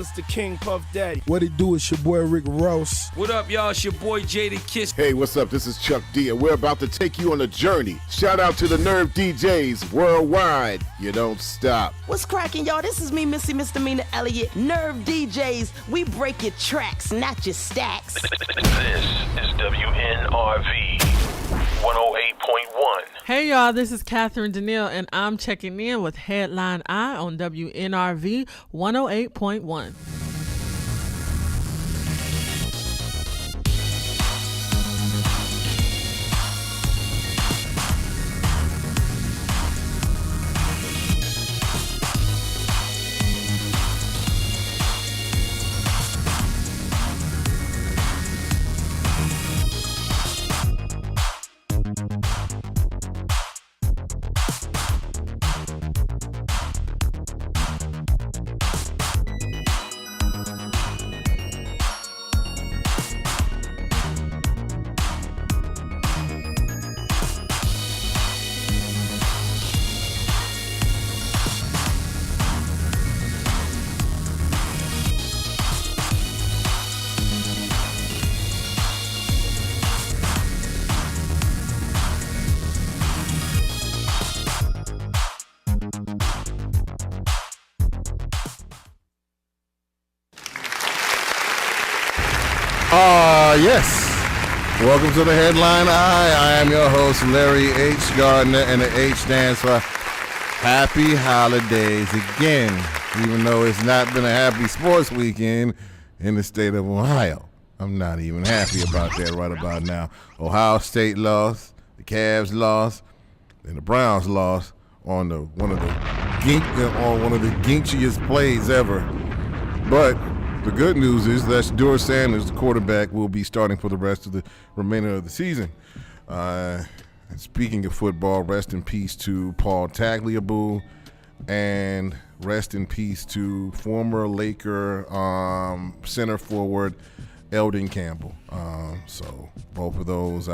It's the King Puff Daddy. What it do? It's your boy Rick Ross. What up, y'all? It's your boy Jada Kiss. Hey, what's up? This is Chuck D, and we're about to take you on a journey. Shout out to the Nerve DJs worldwide. You don't stop. What's cracking, y'all? This is me, Missy Misdemeanor Elliott. Nerve DJs, we break your tracks, not your stacks. This is WNRV 108.1. Hey y'all, this is Catherine Danielle and I'm checking in with Headline Eye on WNRV 108.1. Yes. Welcome to the Headline Eye. I am your host, Larry H. Gardner, and the H stands for Happy Holidays again, even though it's not been a happy sports weekend in the state of Ohio. I'm not even happy about that right about now. Ohio State lost, the Cavs lost, and the Browns lost on one of the ginchiest plays ever. But the good news is that Shedeur Sanders, the quarterback, will be starting for the rest of the remainder of the season. And speaking of football, rest in peace to Paul Tagliabue, and rest in peace to former Laker center forward Eldon Campbell. So both of those.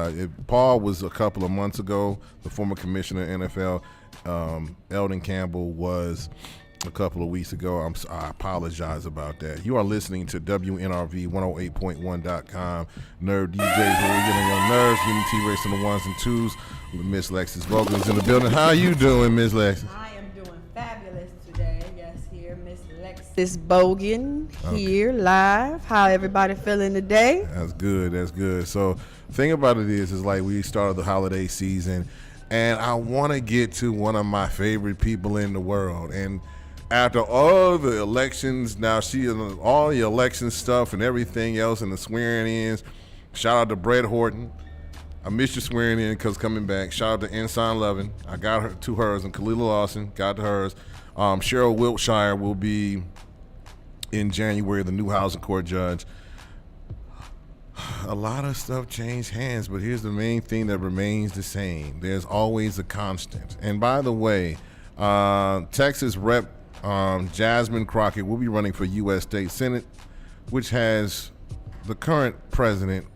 Paul was a couple of months ago, the former commissioner of NFL. Eldon Campbell was a couple of weeks ago. I apologize about that. You are listening to WNRV 108.1.com. Nerve DJs, where we get on your nerves. Unity Race on the ones and twos. Miss Lexus Vogel is in the building. How you doing, Miss Lexus? I am doing fabulous today. Yes, here, Miss Lexus Bogan here live. How everybody feeling today? That's good. That's good. So, the thing about it is like we started the holiday season, and I want to get to one of my favorite people in the world. And after all the elections, now all the election stuff and everything else and the swearing-ins, shout out to Brett Horton. I missed your swearing in because coming back. Shout out to Ensign Lovin. I got her to hers, and Khalila Lawson got to hers. Cheryl Wiltshire will be in January, the new housing court judge. A lot of stuff changed hands, but here's the main thing that remains the same. There's always a constant. And by the way, Texas Rep Jasmine Crockett will be running for U.S. State Senate, which has the current president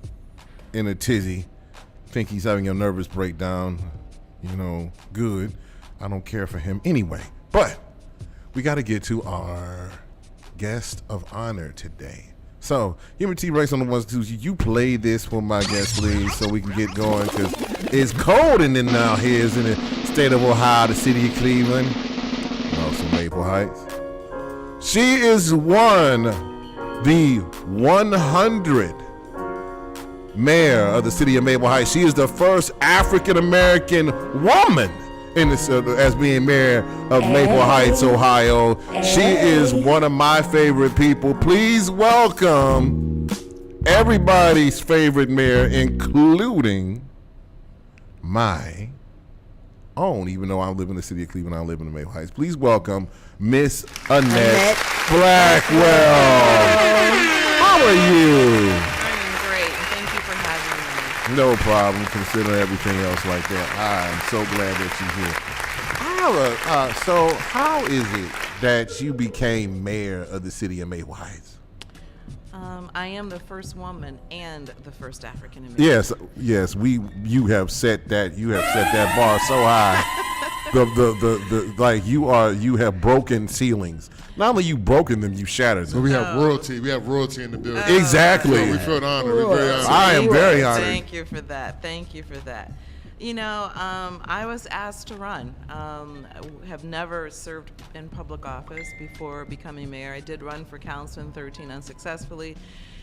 in a tizzy. Think he's having a nervous breakdown. Good. I don't care for him anyway. But we got to get to our guest of honor today. So, Unity Race on the ones and twos. You play this for my guest, please, so we can get going, because it's cold in it now here in the state of Ohio, the city of Cleveland. Also Maple Heights. She is the 100 mayor of the city of Maple Heights. She is the first African-American woman as being mayor of Maple Heights, Ohio. She is one of my favorite people. Please welcome everybody's favorite mayor, including my own, even though I live in the city of Cleveland, I live in the Maple Heights. Please welcome Miss Annette Blackwell. How are you? I'm great. Thank you for having me. No problem, considering everything else like that. I'm so glad that you're here. So how is it that you became mayor of the city of Maple Heights? I am the first woman and the first African American. Yes. You have set that bar so high. the like you have broken ceilings. Not only you broken them, you shattered them. So we have royalty. We have royalty in the building. Exactly. So we feel honored. We're very honored. I am very honored. Thank you for that. Thank you for that. You know, I was asked to run. Have never served in public office before becoming mayor. I did run for council in 2013 unsuccessfully,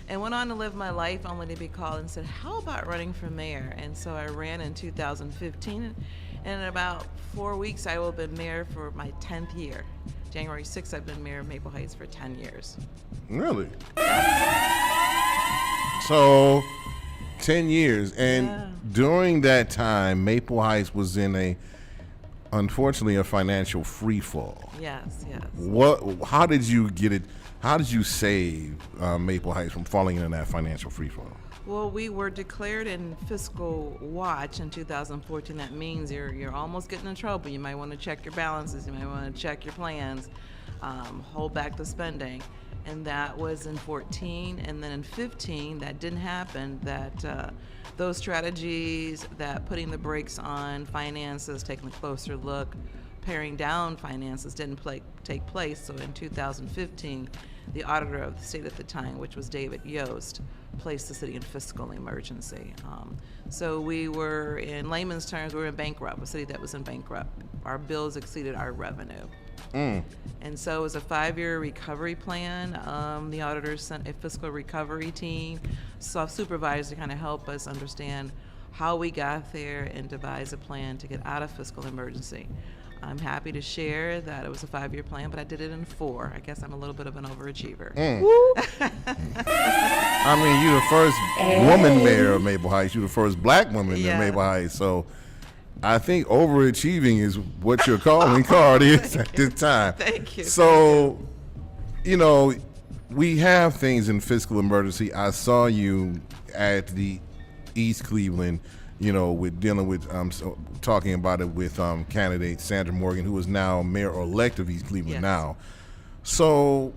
and went on to live my life only to be called and said, how about running for mayor? And so I ran in 2015, and in about 4 weeks I will have been mayor for my 10th year. January 6th, I've been mayor of Maple Heights for 10 years. Really? So, 10 years. And during that time, Maple Heights was in unfortunately, a financial free fall. Yes, yes. How did you get it? How did you save Maple Heights from falling into that financial free fall? Well, we were declared in fiscal watch in 2014. That means you're almost getting in trouble. You might want to check your balances. You might want to check your plans, hold back the spending. And that was in 14. And then in 15, that didn't happen. That those strategies, that putting the brakes on finances, taking a closer look, paring down finances didn't take place. So in 2015, the auditor of the state at the time, which was David Yost, placed the city in fiscal emergency. So we were, in layman's terms, we were in bankrupt, a city that was in bankrupt. Our bills exceeded our revenue. And so it was a 5-year recovery plan. The auditors sent a fiscal recovery team, supervisors to kind of help us understand how we got there and devise a plan to get out of fiscal emergency. I'm happy to share that it was a 5-year plan, but I did it in 4. I guess I'm a little bit of an overachiever. I mean, you're the first woman mayor of Maple Heights. You're the first black woman in Maple Heights. So I think overachieving is what your calling card is at this time. Thank you. So, you know, we have things in fiscal emergency. I saw you at the East Cleveland, you know, with dealing with talking about it with candidate Sandra Morgan, who is now mayor-elect of East Cleveland now. So,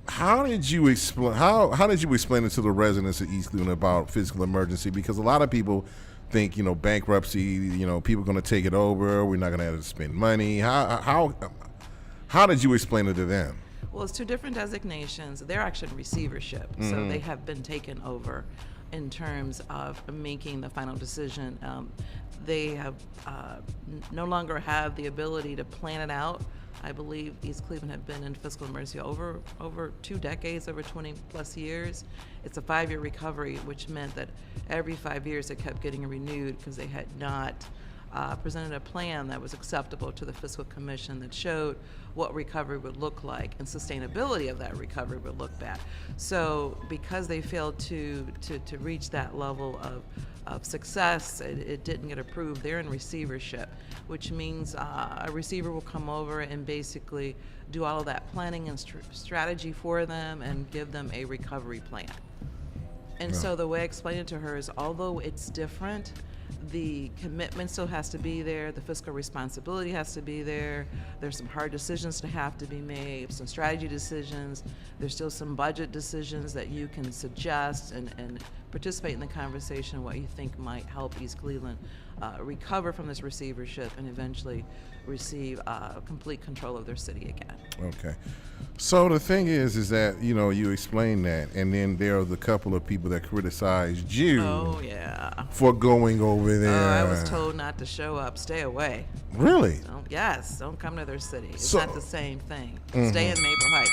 how did you explain it to the residents of East Cleveland about fiscal emergency? Because a lot of people think, you know, bankruptcy, you know, people are going to take it over. We're not going to have to spend money. How did you explain it to them? Well, it's 2 different designations. They're actually in receivership, so they have been taken over in terms of making the final decision. They have no longer have the ability to plan it out. I believe East Cleveland have been in fiscal emergency over 2 decades, over 20 plus years. It's a 5-year recovery, which meant that every 5 years it kept getting renewed because they had not presented a plan that was acceptable to the fiscal commission that showed what recovery would look like and sustainability of that recovery would look back. So because they failed to reach that level of success, it didn't get approved. They're in receivership, which means a receiver will come over and basically do all of that planning and strategy for them and give them a recovery plan. And so the way I explained it to her is, although it's different, the commitment still has to be there, the fiscal responsibility has to be there, there's some hard decisions to have to be made, some strategy decisions, there's still some budget decisions that you can suggest and participate in the conversation, what you think might help East Cleveland recover from this receivership and eventually receive complete control of their city again. Okay. So the thing is that, you know, you explained that, and then there are the couple of people that criticized you for going over there. I was told not to show up, stay away. Really? Don't come to their city. It's not the same thing. Stay in Maple Heights.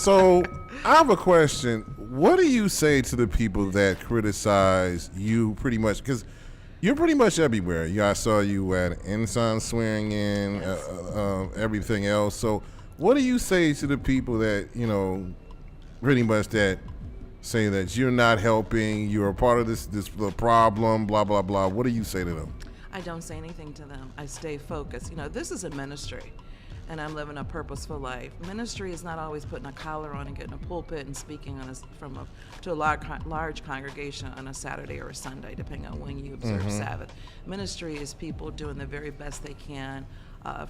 So I have a question. What do you say to the people that criticize you pretty much? Because you're pretty much everywhere. I saw you at Ensign swearing in, everything else. So what do you say to the people that, you know, pretty much that say that you're not helping, you're a part of this problem, blah, blah, blah? What do you say to them? I don't say anything to them. I stay focused. You know, this is a ministry, and I'm living a purposeful life. Ministry is not always putting a collar on and getting a pulpit and speaking to a large congregation on a Saturday or a Sunday, depending on when you observe Sabbath. Ministry is people doing the very best they can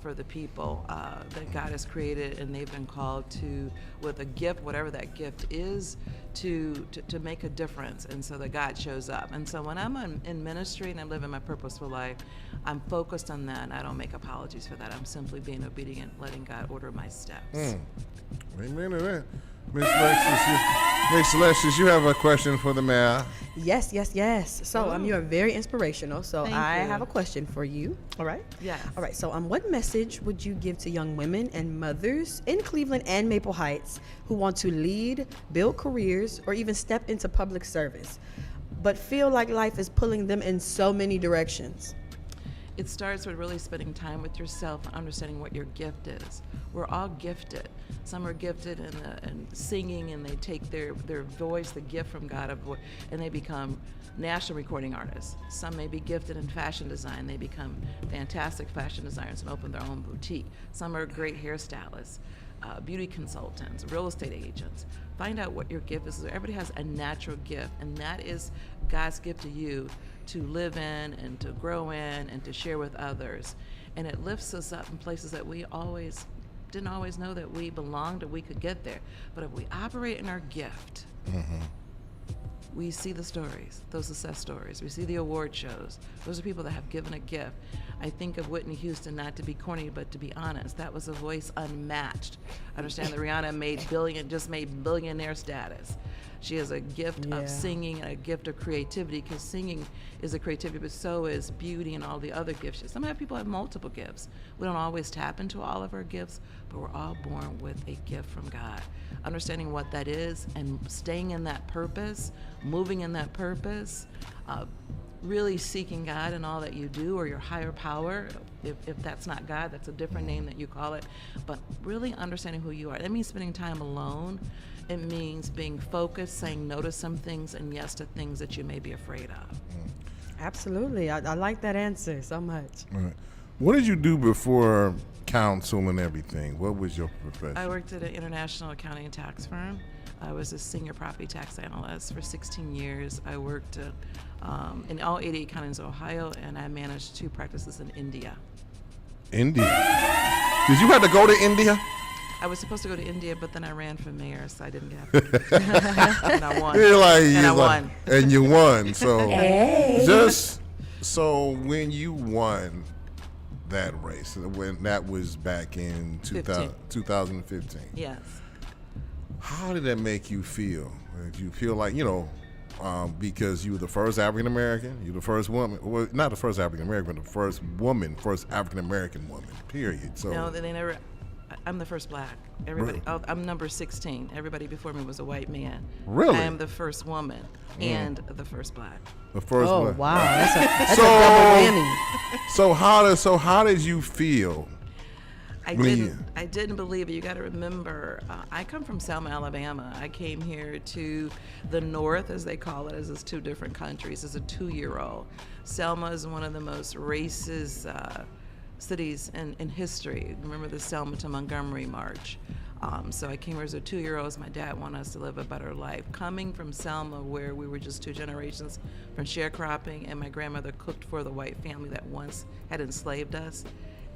for the people that God has created, and they've been called to, with a gift, whatever that gift is, to make a difference, and so that God shows up. And so when I'm in ministry and I'm living my purposeful life, I'm focused on that, and I don't make apologies for that. I'm simply being obedient, letting God order my steps. Amen to that. Miss Alexis, you have a question for the mayor. Yes. So you're very inspirational. So Thank I you. have a question for you. All right? Yes. All right. So what message would you give to young women and mothers in Cleveland and Maple Heights who want to lead, build careers, or even step into public service, but feel like life is pulling them in so many directions? It starts with really spending time with yourself and understanding what your gift is. We're all gifted. Some are gifted in singing, and they take their voice, the gift from God, and they become national recording artists. Some may be gifted in fashion design. They become fantastic fashion designers and open their own boutique. Some are great hairstylists, beauty consultants, real estate agents. Find out what your gift is. Everybody has a natural gift, and that is God's gift to you to live in and to grow in and to share with others. And it lifts us up in places that we didn't always know that we belonged or we could get there. But if we operate in our gift, we see the stories, those success stories. We see the award shows. Those are people that have given a gift. I think of Whitney Houston, not to be corny, but to be honest. That was a voice unmatched. Understand that Rihanna just made billionaire status. She has a gift of singing and a gift of creativity, because singing is a creativity, but so is beauty and all the other gifts. Some people have multiple gifts. We don't always tap into all of our gifts, but we're all born with a gift from God. Understanding what that is and staying in that purpose, moving in that purpose, really seeking God in all that you do, or your higher power. If that's not God, that's a different name that you call it. But really understanding who you are. That means spending time alone. It means being focused, saying no to some things and yes to things that you may be afraid of. Absolutely. I like that answer so much. All right. What did you do before counsel and everything? What was your profession? I worked at an international accounting and tax firm. I was a senior property tax analyst for 16 years. I worked in all 88 counties of Ohio, and I managed 2 practices in India. India. Did you have to go to India? I was supposed to go to India, but then I ran for mayor, so I didn't get it. And I won. I won. And you won. So when you won that race, when that was back in 2015. Yes. How did that make you feel? Did you feel like, because you were the first African American, you're the first woman, well, not the first African American, but the first woman, first African American woman, period. So no, they never. I'm the first black. Everybody. Really? I'm number 16. Everybody before me was a white man. Really? I am the first woman and the first black. The first Oh, one. wow. That's a double whammy. So how did you feel? I didn't believe it. You got to remember, I come from Selma, Alabama. I came here to the north, as they call it, as it's 2 different countries, as a 2-year-old. Selma is one of the most racist cities in history. Remember the Selma to Montgomery March. So I came here as a 2-year-old. My dad wanted us to live a better life. Coming from Selma, where we were just 2 generations from sharecropping, and my grandmother cooked for the white family that once had enslaved us,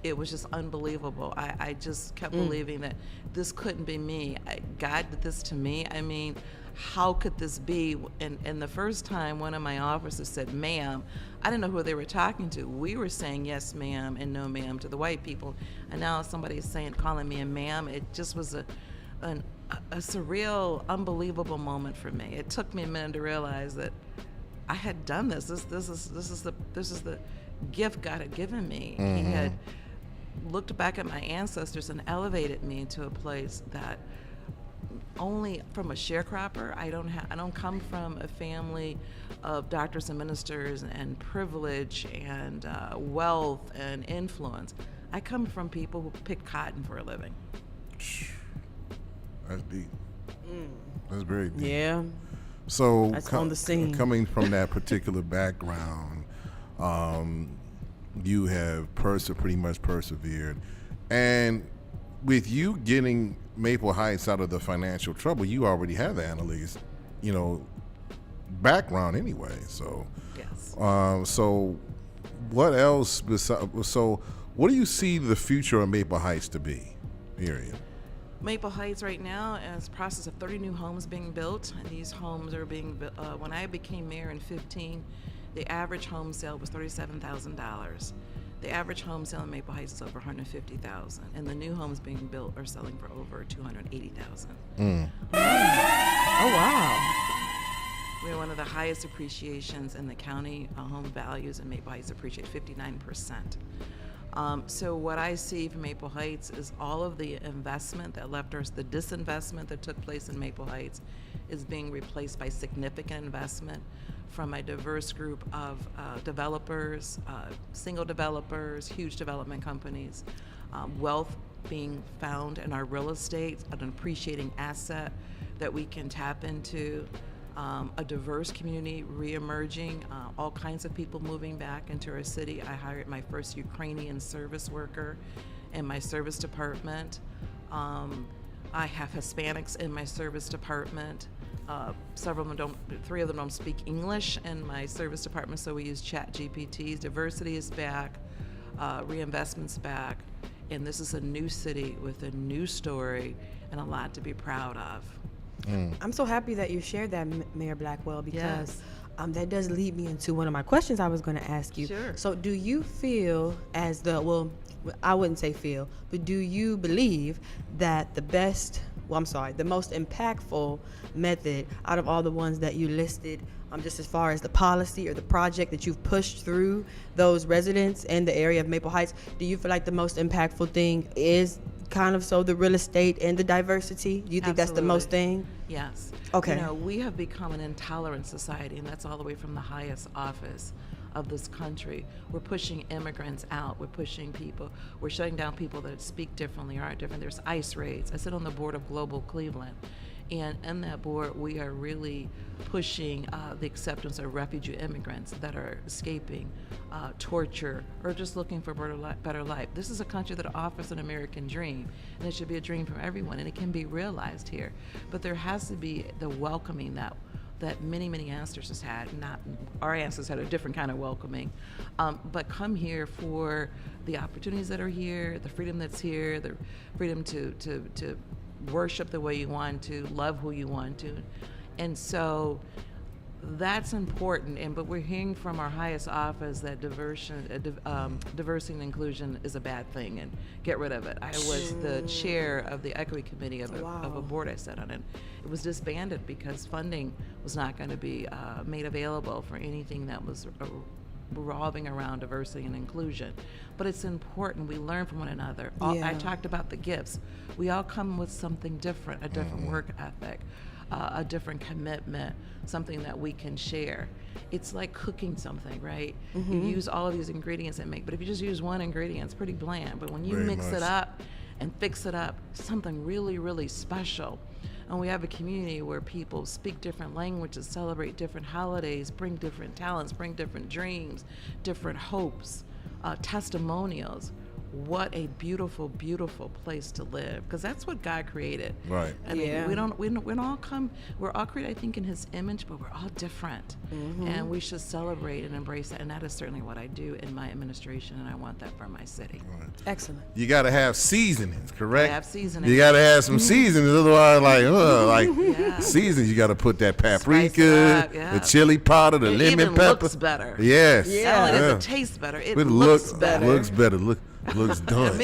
it was just unbelievable. I just kept believing that this couldn't be me. God did this to me. I mean, how could this be? And the first time one of my officers said, ma'am, I didn't know who they were talking to. We were saying yes, ma'am, and no, ma'am to the white people. And now somebody's calling me a ma'am. It just was a surreal, unbelievable moment for me. It took me a minute to realize that I had done this. This is the gift God had given me. He had looked back at my ancestors and elevated me to a place that only from a sharecropper. I don't come from a family of doctors and ministers and privilege and wealth and influence. I come from people who pick cotton for a living. That's deep. That's very deep. Yeah. So That's on the scene. Coming from that particular background, you have pretty much persevered. And with you getting Maple Heights out of the financial trouble, you already have the analytics, background anyway. So yes. So what else What do you see the future of Maple Heights to be? Period. Maple Heights right now is a process of 30 new homes being built, and these homes are being built. When I became mayor in 15, the average home sale was $37,000. The average home sale in Maple Heights is over $150,000, and the new homes being built are selling for over $280,000. Oh, wow. We're one of the highest appreciations in the county. Home values in Maple Heights appreciate 59%. So what I see from Maple Heights is all of the investment that left us, the disinvestment that took place in Maple Heights is being replaced by significant investment from a diverse group of developers, single developers, huge development companies, wealth being found in our real estate, an appreciating asset that we can tap into. A diverse community reemerging, all kinds of people moving back into our city. I hired my first Ukrainian service worker in my service department. I have Hispanics in my service department. Three of them don't speak English in my service department, so we use chat GPTs. Diversity is back, reinvestment's back, and this is a new city with a new story and a lot to be proud of. I'm so happy that you shared that, Mayor Blackwell, because Yes. that does lead me into one of my questions I was going to ask you. Sure. So do you feel as the, well, I wouldn't say feel, but do you believe that the most impactful method out of all the ones that you listed, just as far as the policy or the project that you've pushed through those residents in the area of Maple Heights, do you feel like the most impactful thing is kind of the real estate and the diversity? Do you think that's the most thing? Yes. Okay. You know, we have become an intolerant society, and that's all the way from the highest office of this country. We're pushing immigrants out. We're pushing people. We're shutting down people that speak differently, aren't different. There's ICE raids. I sit on the board of Global Cleveland, and in that board, we are really pushing the acceptance of refugee immigrants that are escaping torture or just looking for a better life. This is a country that offers an American dream, and it should be a dream for everyone, and it can be realized here. But there has to be the welcoming that many ancestors had. Not our ancestors had a different kind of welcoming, but come here for the opportunities that are here, the freedom that's here, the freedom to worship the way you want to, love who you want to, and so that's important. But we're hearing from our highest office that diversity and inclusion is a bad thing, and get rid of it. I was the chair of the equity committee of a board I sat on, and it was disbanded because funding was not going to be made available for anything that was revolving around diversity and inclusion. But it's important we learn from one another. I talked about the gifts. We all come with something different, a different work ethic, a different commitment, something that we can share. It's like cooking something, right? You use all of these ingredients and make, but if you just use one ingredient, it's pretty bland. But when you mix it up and fix it up, something really special. And we have a community where people speak different languages, celebrate different holidays, bring different talents, bring different dreams, different hopes, testimonials. What a beautiful place to live, because that's what God created. Right. I mean, we're all created, I think, in His image, but we're all different, and we should celebrate and embrace that. And that is certainly what I do in my administration, and I want that for my city. Right. Excellent. You got to have seasonings, correct? I have seasonings. You got to have some seasonings, otherwise, seasonings. You got to put that paprika, the chili powder, the lemon even pepper. Looks better. Yes. Not only does it taste better, it looks better. Looks better. Looks done.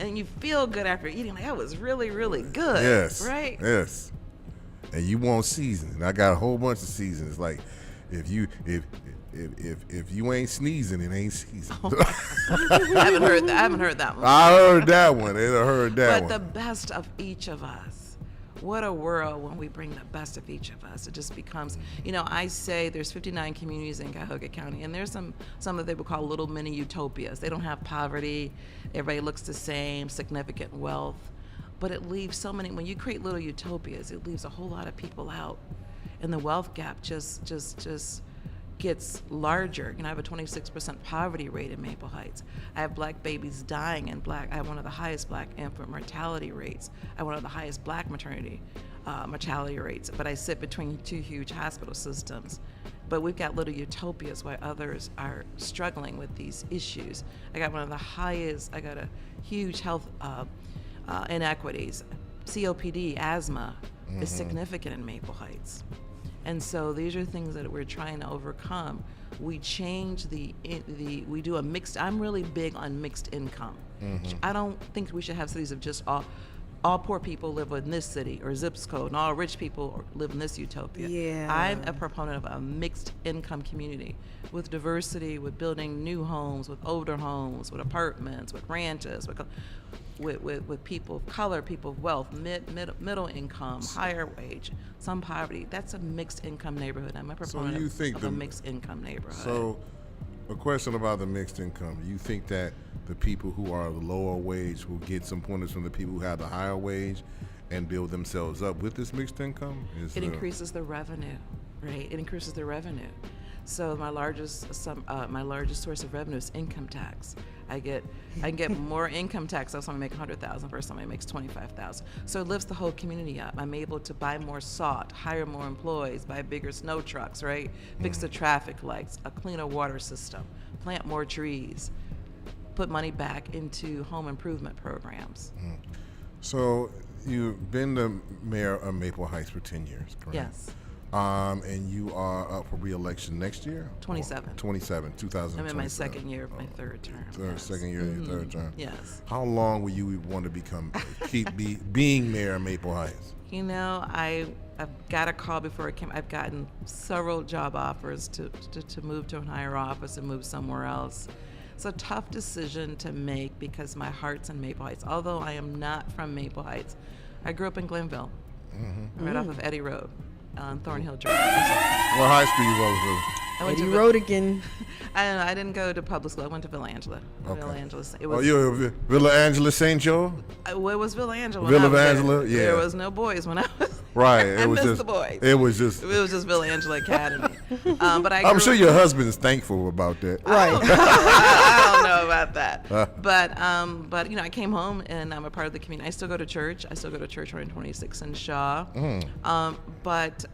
And you feel good after eating. Like, that was really good. Yes. Right? Yes. And you want seasoning. I got a whole bunch of seasonings. Like if you ain't sneezing, it ain't seasoned. I haven't heard that one. I heard that one. I heard that one. But the best of each of us. What a world when we bring the best of each of us. It just becomes, I say there's 59 communities in Cuyahoga County, and there's some that they would call little mini utopias. They don't have poverty. Everybody looks the same, significant wealth. But it leaves so many, when you create little utopias, it leaves a whole lot of people out. And the wealth gap just gets larger. I have a 26% poverty rate in Maple Heights. I have black babies dying I have one of the highest black infant mortality rates. I have one of the highest black maternity mortality rates. But I sit between two huge hospital systems. But we've got little utopias while others are struggling with these issues. I got a huge health inequities. COPD, asthma is significant in Maple Heights. And so these are things that we're trying to overcome. We change we do a mixed, I'm really big on mixed income. I don't think we should have cities of just all poor people live in this city or zip code and all rich people live in this utopia. Yeah. I'm a proponent of a mixed income community with diversity, with building new homes, with older homes, with apartments, with ranches, with people of color, people of wealth, middle income, higher wage, some poverty. That's a mixed income neighborhood. I'm a proponent of a mixed income neighborhood. So, a question about the mixed income. Do you think that the people who are the lower wage will get some pointers from the people who have the higher wage and build themselves up with this mixed income? It increases the revenue, right? It increases the revenue. So my largest source of revenue is income tax. I can get more income tax if somebody makes $100,000 versus somebody makes $25,000. So it lifts the whole community up. I'm able to buy more salt, hire more employees, buy bigger snow trucks, right? Fix the traffic lights, a cleaner water system, plant more trees, put money back into home improvement programs. So you've been the mayor of Maple Heights for 10 years, correct? Yes. And you are up for re-election next year? 27. 2027. I'm in my second year of my third term. Second year of your third term. Yes. How long will you want to being mayor of Maple Heights? You know, I've got a call before it came. I've gotten several job offers to move to a higher office and move somewhere else. It's a tough decision to make because my heart's in Maple Heights. Although I am not from Maple Heights, I grew up in Glenville, right off of Eddy Road on Thornhill Drive. What high school you go to? I went Eddie to Road again. I didn't go to public school. I went to Villa Angela. Okay. Villa Angela. It Oh, was, you're Villa Angela St. Joe? well, it was Villa Angela. when Villa I was there. Angela, yeah. There was no boys when I was Right. I missed the boys. It was just. It was just Villa Angela Academy. But I'm sure your husband's thankful about that. Right. I don't know about that. But you know, I came home and I'm a part of the community. I still go to church. I still go to church 126 in Shaw. But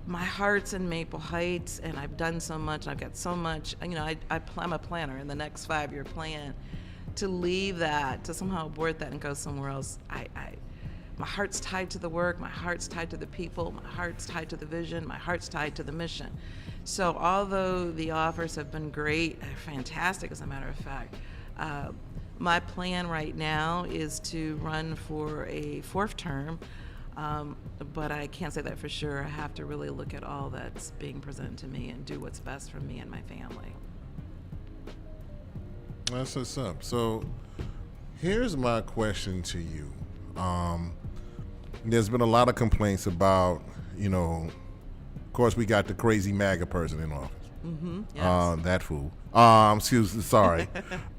my heart's in Maple Heights, and I've done so much. I've got so much. You know, I'm a planner in the next 5-year plan. To leave that, to somehow abort that and go somewhere else, my heart's tied to the work, my heart's tied to the people, my heart's tied to the vision, my heart's tied to the mission. So although the offers have been great, fantastic as a matter of fact, my plan right now is to run for a 4th term, but I can't say that for sure. I have to really look at all that's being presented to me and do what's best for me and my family. That's what's up. So here's my question to you. There's been a lot of complaints about, you know, of course we got the crazy MAGA person in office. Yes. That fool. Sorry.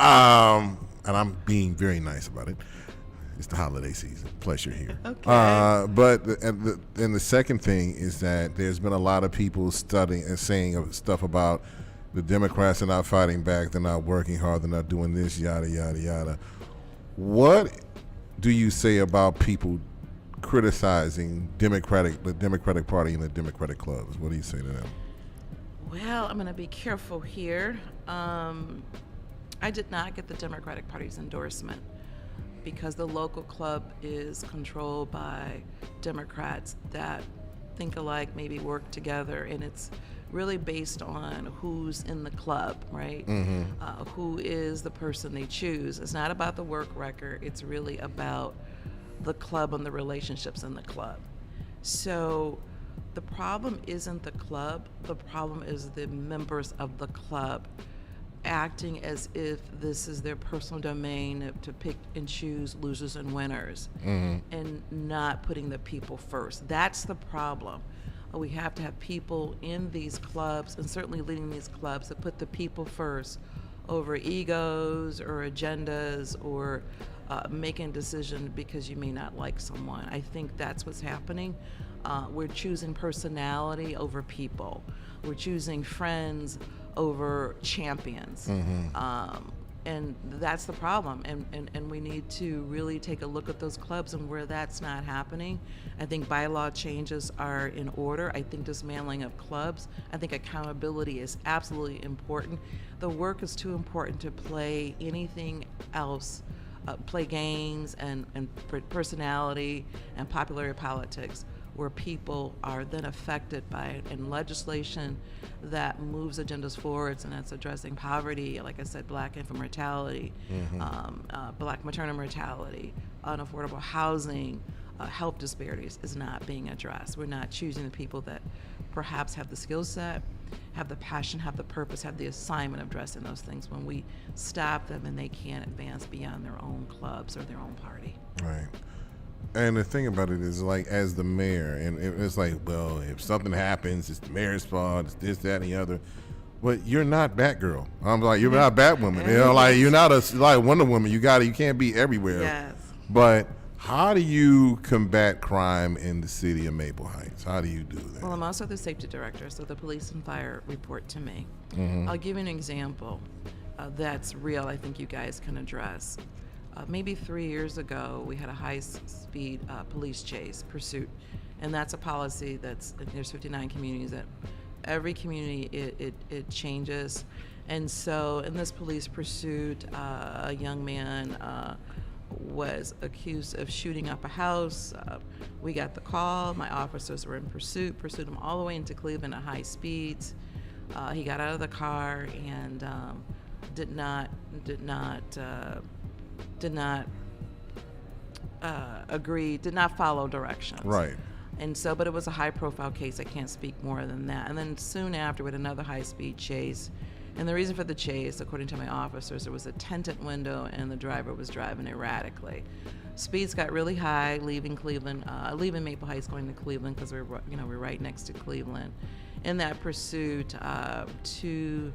And I'm being very nice about it. It's the holiday season. Plus you're here. Okay. But the second thing is that there's been a lot of people studying and saying stuff about the Democrats are not fighting back, they're not working hard, they're not doing this, yada, yada, yada. What do you say about people criticizing the Democratic Party and the Democratic clubs? What do you say to them? Well, I'm going to be careful here. I did not get the Democratic Party's endorsement because the local club is controlled by Democrats that think alike, maybe work together, and it's really based on who's in the club, right? Who is the person they choose. It's not about the work record. It's really about the club and the relationships in the club. So the problem isn't the club. The problem is the members of the club acting as if this is their personal domain to pick and choose losers and winners, and not putting the people first. That's the problem. We have to have people in these clubs, and certainly leading these clubs, that put the people first over egos or agendas or making a decision because you may not like someone. I think that's what's happening. We're choosing personality over people. We're choosing friends over champions. And that's the problem, and we need to really take a look at those clubs and where that's not happening. I think bylaw changes are in order. I think dismantling of clubs. I think accountability is absolutely important. The work is too important to play anything else, play games and personality and popular politics, where people are then affected by it, and legislation that moves agendas forwards, and that's addressing poverty, like I said, black infant mortality, black maternal mortality, unaffordable housing, health disparities is not being addressed. We're not choosing the people that perhaps have the skill set, have the passion, have the purpose, have the assignment of addressing those things, when we stop them and they can't advance beyond their own clubs or their own party. Right. And the thing about it is, like, as the mayor, and it's like, well, if something happens, it's the mayor's fault, it's this, that, and the other. But you're not Batgirl. I'm like, you're not Batwoman. You know, like, you're not like Wonder Woman. You can't be everywhere. Yes. But how do you combat crime in the city of Maple Heights? How do you do that? Well, I'm also the safety director, so the police and fire report to me. I'll give you an example that's real, I think you guys can address. Maybe 3 years ago, we had a high-speed police chase pursuit, and that's a policy there's 59 communities. That every community it changes, and so in this police pursuit, a young man was accused of shooting up a house. We got the call. My officers were in pursuit him all the way into Cleveland at high speeds. He got out of the car and did not follow directions. Right. And so, but it was a high-profile case. I can't speak more than that. And then soon after, we had another high-speed chase. And the reason for the chase, according to my officers, there was a tinted window and the driver was driving erratically. Speeds got really high, leaving Maple Heights, going to Cleveland, because we're right next to Cleveland. In that pursuit, two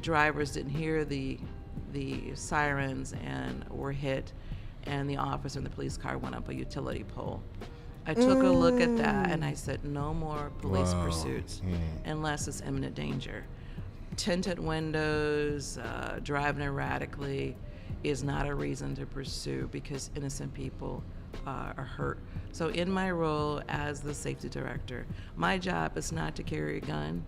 drivers didn't hear the sirens and were hit, and the officer in the police car went up a utility pole. I took a look at that and I said, no more police pursuits unless it's imminent danger. Tinted windows, driving erratically is not a reason to pursue, because innocent people are hurt. So in my role as the safety director, my job is not to carry a gun.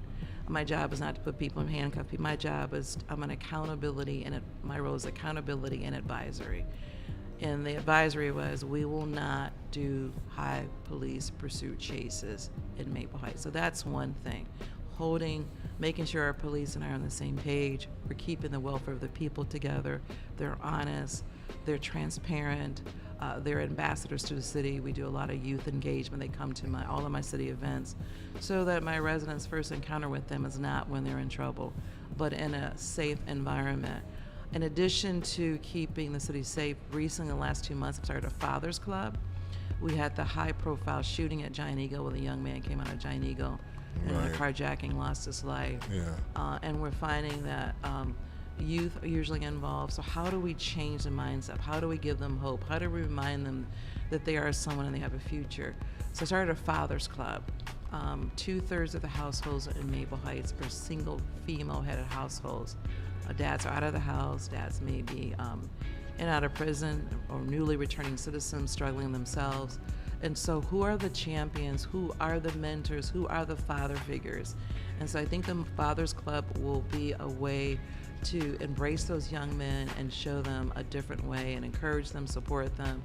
My job is not to put people in handcuffs. My job is, I'm an accountability, and my role is accountability and advisory. And the advisory was, we will not do high police pursuit chases in Maple Heights. So that's one thing. Making sure our police and I are on the same page. We're keeping the welfare of the people together. They're honest. They're transparent. They're ambassadors to the city. We do a lot of youth engagement. They come to all of my city events, so that my residents' first encounter with them is not when they're in trouble, but in a safe environment. In addition to keeping the city safe, recently in the last 2 months, I've started a Father's Club. We had the high-profile shooting at Giant Eagle, where the young man came out of Giant Eagle and in a carjacking lost his life. Yeah. And we're finding that youth are usually involved. So how do we change the mindset? How do we give them hope? How do we remind them that they are someone and they have a future? So I started a Father's Club. 2/3 of the households in Maple Heights are single female-headed households. Dads are out of the house. Dads may be in and out of prison, or newly returning citizens struggling themselves. And so who are the champions? Who are the mentors? Who are the father figures? And so I think the Father's Club will be a way to embrace those young men and show them a different way, and encourage them, support them,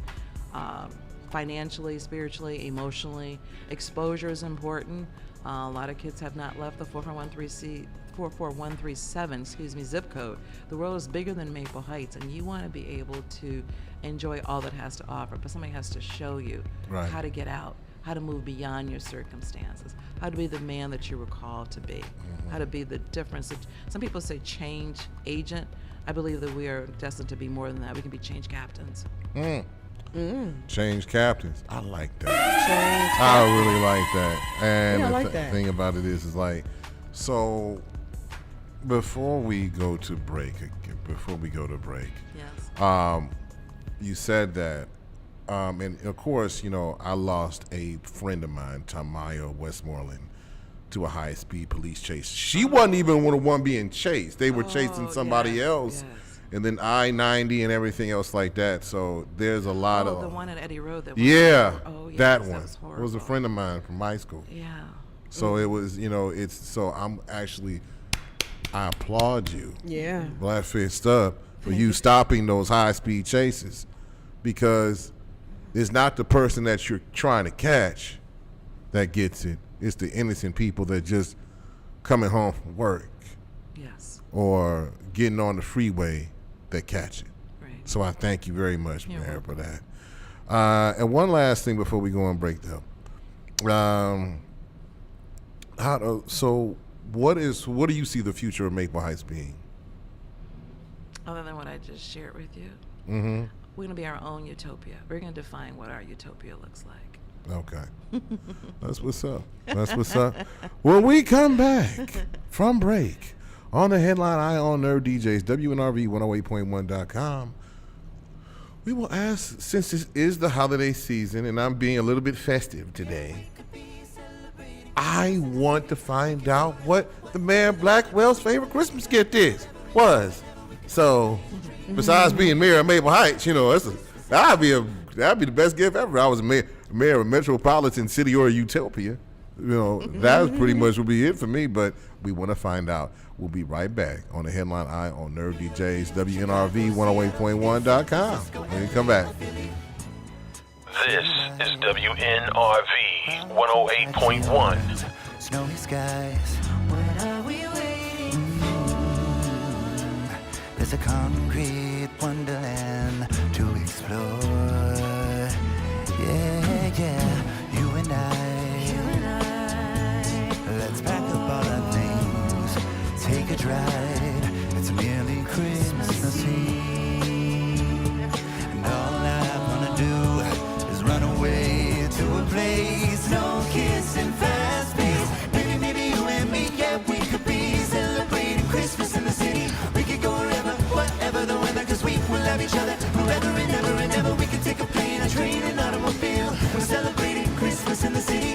financially, spiritually, emotionally. Exposure is important. A lot of kids have not left the 44137 zip code. The world is bigger than Maple Heights, and you want to be able to enjoy all that it has to offer, but somebody has to show you how to get out, how to move beyond your circumstances, how to be the man that you were called to be, how to be the difference. Some people say change agent. I believe that we are destined to be more than that. We can be change captains. Change captains. I like that. I really like that. And the thing about it is like, so before we go to break, Yes. You said that, and of course, you know, I lost a friend of mine, Tamaya Westmoreland, to a high-speed police chase. She wasn't even the one being chased. They were chasing somebody else. Yes. and then I-90 and everything else like that. So there's a lot of the one at Eddie Road. That that one. was It was a friend of mine from high school. Yeah. So it was, I applaud you. Yeah. Black Fist Up for you stopping those high-speed chases, because it's not the person that you're trying to catch that gets it. It's the innocent people that just coming home from work. Yes. Or getting on the freeway that catch it. Right. So I thank you very much, You're Mayor, for welcome. that. And one last thing before we go on break, though. What do you see the future of Maple Heights being? Other than what I just shared with you, Mm-hmm. we're going to be our own utopia. We're going to define what our utopia looks like. Okay. That's what's up. That's what's up. When we come back from break, on the headline Eye on Nerve DJs, WNRV108.1.com, we will ask, since this is the holiday season and I'm being a little bit festive today, I want to find out what the Mayor Blackwell's favorite Christmas gift was. So, besides being mayor of Maple Heights, that'd be the best gift ever. I was mayor of a metropolitan city or a utopia. That pretty much would be it for me. But we want to find out. We'll be right back on the headline Eye on Nerve DJs, WNRV108.1.com. When we come back. This is WNRV 108.1. Snowy skies. What are we waiting for? There's a concrete wonderland to explore. Yeah, you and I. Let's pack up all our things, take a drive. It's nearly Christmas Eve, and all I wanna do is run away to a place, no kissing, fast pace. Maybe you and me, yeah, we could be celebrating Christmas in the city. We could go wherever, whatever the weather, 'cause we will love each other forever and ever. We could take a plane, a train, an automobile. We're celebrating Christmas in the city.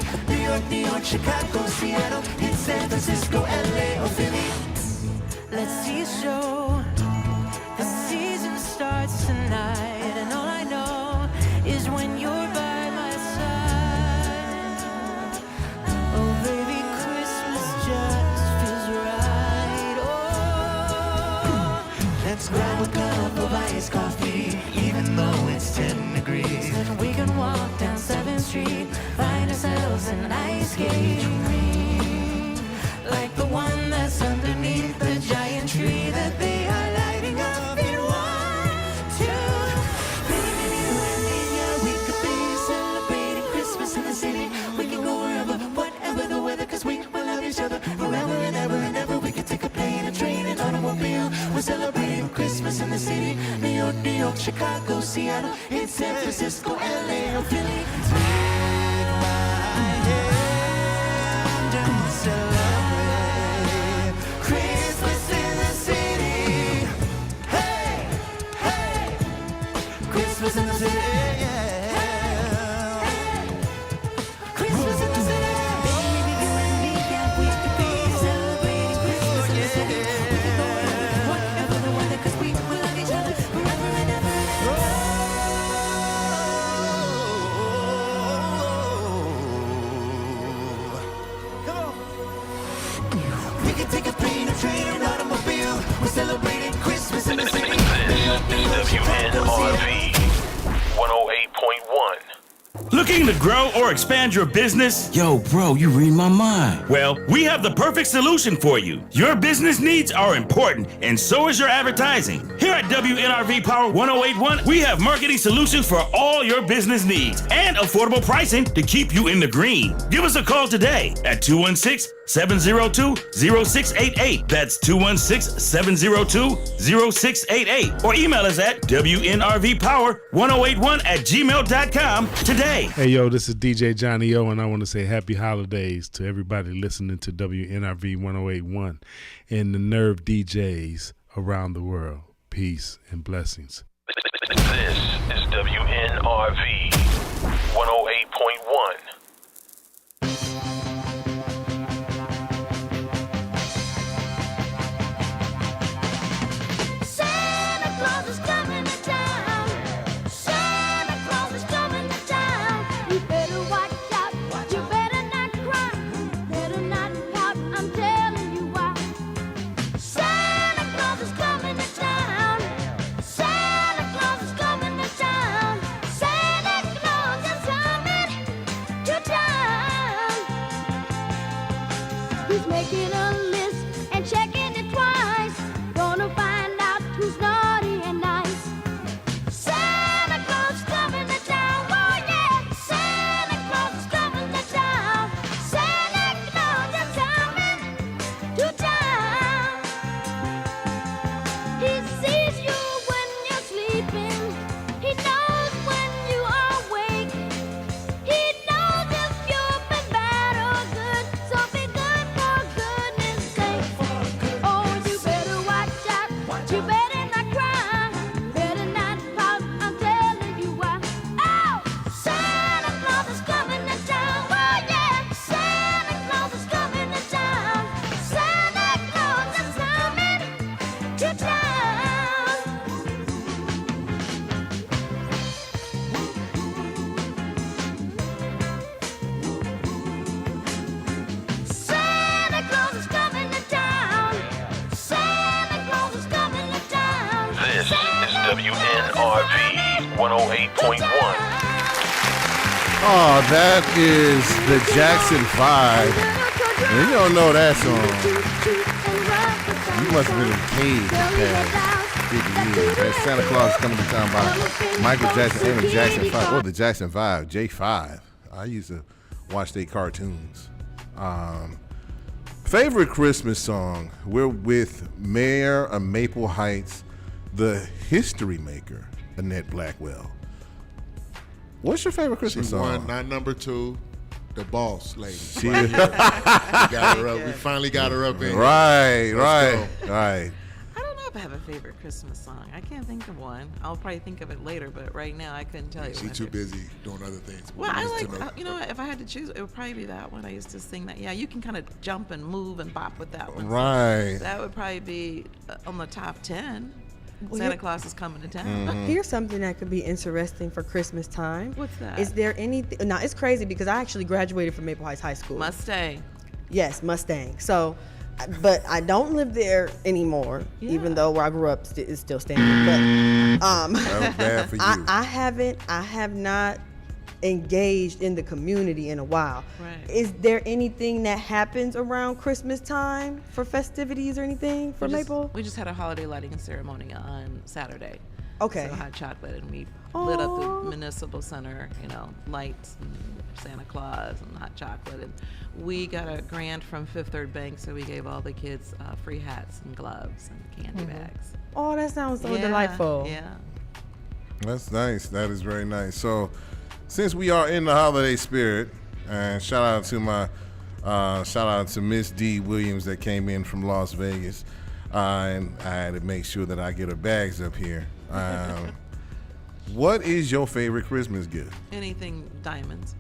New York, Chicago, Seattle, in San Francisco, LA, or Philly. Let's see a show. The season starts tonight, and all I know is when you're by my side. Oh, baby, Christmas just feels right. Oh, let's grab a cup of iced coffee, even though it's 10 degrees. And we can walk down 7th Street, find ourselves an ice skating rink, like the one that's underneath the giant tree that they are lighting up in 1, 2. Baby, you and me, yeah, we could be celebrating Christmas in the city. We can go wherever, whatever the weather, 'cause we will love each other forever and ever. We could take a plane, a train, an automobile. We're celebrating Christmas in the city. New York, Chicago, Seattle, in San Francisco, LA, or Philly. Celebrate Christmas in the city. Hey, Christmas in the city. Christmas in the city. Baby, you and me, yeah, we could be celebrating Christmas in the city. We can go whatever the weather, 'cause we will love each other forever and ever. We can take a plane, a train, an automobile. We're celebrating Christmas in the city. This is WNRV 108.1. Looking to grow or expand your business? Yo, bro, you read my mind. Well, we have the perfect solution for you. Your business needs are important, and so is your advertising. Here at WNRV Power 108.1, we have marketing solutions for all your business needs and affordable pricing to keep you in the green. Give us a call today at 216-702-0688. That's 216-702-0688. Or email us at WNRVPower1081@gmail.com today. Hey, yo, this is DJ Johnny O, and I want to say happy holidays to everybody listening to WNRV 108.1 and the Nerve DJs around the world. Peace and blessings. This is WNRV 108.1. Santa 108.1. Oh, that is the Jackson 5. And you don't know that song. You must have been in the cage the past 50 years. That Santa Claus is Coming to Town by Michael Jackson and the Jackson 5. Or the Jackson 5, J5. I used to watch their cartoons. Favorite Christmas song? We're with Mayor of Maple Heights, the history maker, Annette Blackwell. What's your favorite Christmas She song? won, not number 2, the boss lady. She Right here. Got her up. We finally got her up in. Right. I don't know if I have a favorite Christmas song. I can't think of one. I'll probably think of it later, but right now I couldn't tell you. She's too busy doing other things. Well, I like, you know, if I had to choose, it would probably be that one. I used to sing that. Yeah, you can kind of jump and move and bop with that one. Right. So that would probably be on the top 10. Well, Santa Claus is Coming to Town. Mm-hmm. Here's something that could be interesting for Christmas time. What's that? Is there anything? Now, it's crazy because I actually graduated from Maple Heights High School. Mustang. Yes, Mustang. So, but I don't live there anymore, even though where I grew up is still standing. But That was bad for you. I have not engaged in the community in a while. Right. Is there anything that happens around Christmas time for festivities or anything for Maple? We just had a holiday lighting ceremony on Saturday. Okay. So hot chocolate, and we lit up the municipal center, you know, lights and Santa Claus and hot chocolate. And we got a grant from Fifth Third Bank, so we gave all the kids free hats and gloves and candy bags. Oh, that sounds so Yeah, delightful. Yeah. That's nice. That is very nice. So, since we are in the holiday spirit, and shout out to Miss D Williams that came in from Las Vegas, and I had to make sure that I get her bags up here. What is your favorite Christmas gift? Anything diamonds.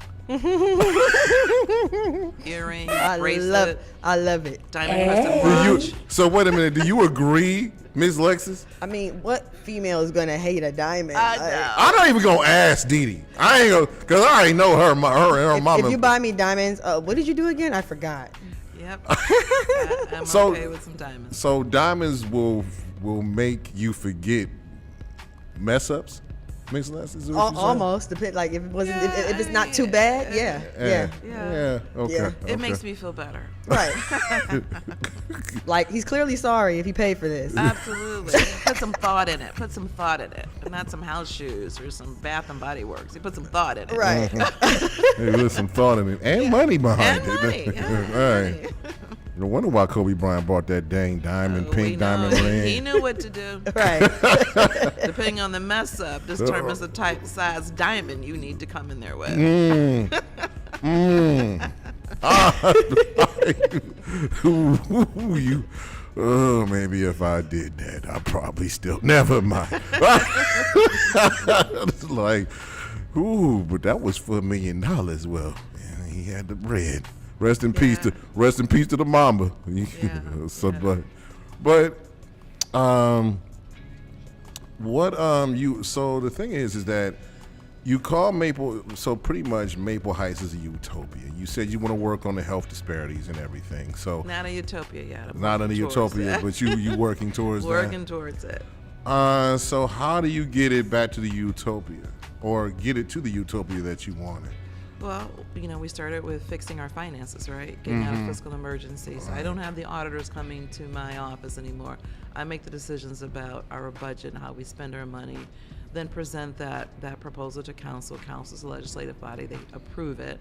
Earring, I bracelet, love it. diamond custom watch. So wait a minute. Do you agree, Miss Lexus? I mean, what female is gonna hate a diamond? I know. I'm not even gonna ask Dee Dee. I ain't gonna, cause I already know her mama. If you buy me diamonds, what did you do again? I forgot. Yep. I'm So- okay with some diamonds. So diamonds will make you forget mess ups. Miss Lexus, is what you saying? Almost. Depend. Like if it wasn't, if it's not too bad, yeah. Yeah. Okay. Yeah. It makes me feel better. Right. Like he's clearly sorry if he paid for this. Absolutely. Put some thought in it. Put some thought in it. And not some house shoes or some Bath and Body Works. You put some thought in it. Right. Hey, there's some thought in it and money behind And it. money, yeah, All right. No wonder why Kobe Bryant bought that dang diamond, pink We diamond know. ring. He knew what to do. Right. Depending on the mess up, determines the type size diamond you need to come in there with. Maybe if I did that, I probably still never mind. It's like, but that was for $1 million. Well, man, he had the bread. Rest in peace to the mama. So, So the thing is that you call Maple. So pretty much Maple Heights is a utopia. You said you want to work on the health disparities and everything. So Not a utopia yet. I'm not in a working towards utopia, that. but you working towards Working towards it. that. So how do you get it back to the utopia, or get it to the utopia that you wanted? Well, we started with fixing our finances, right? Getting out of fiscal emergency. So I don't have the auditors coming to my office anymore. I make the decisions about our budget and how we spend our money, then present that proposal to council. Council's a legislative body. They approve it.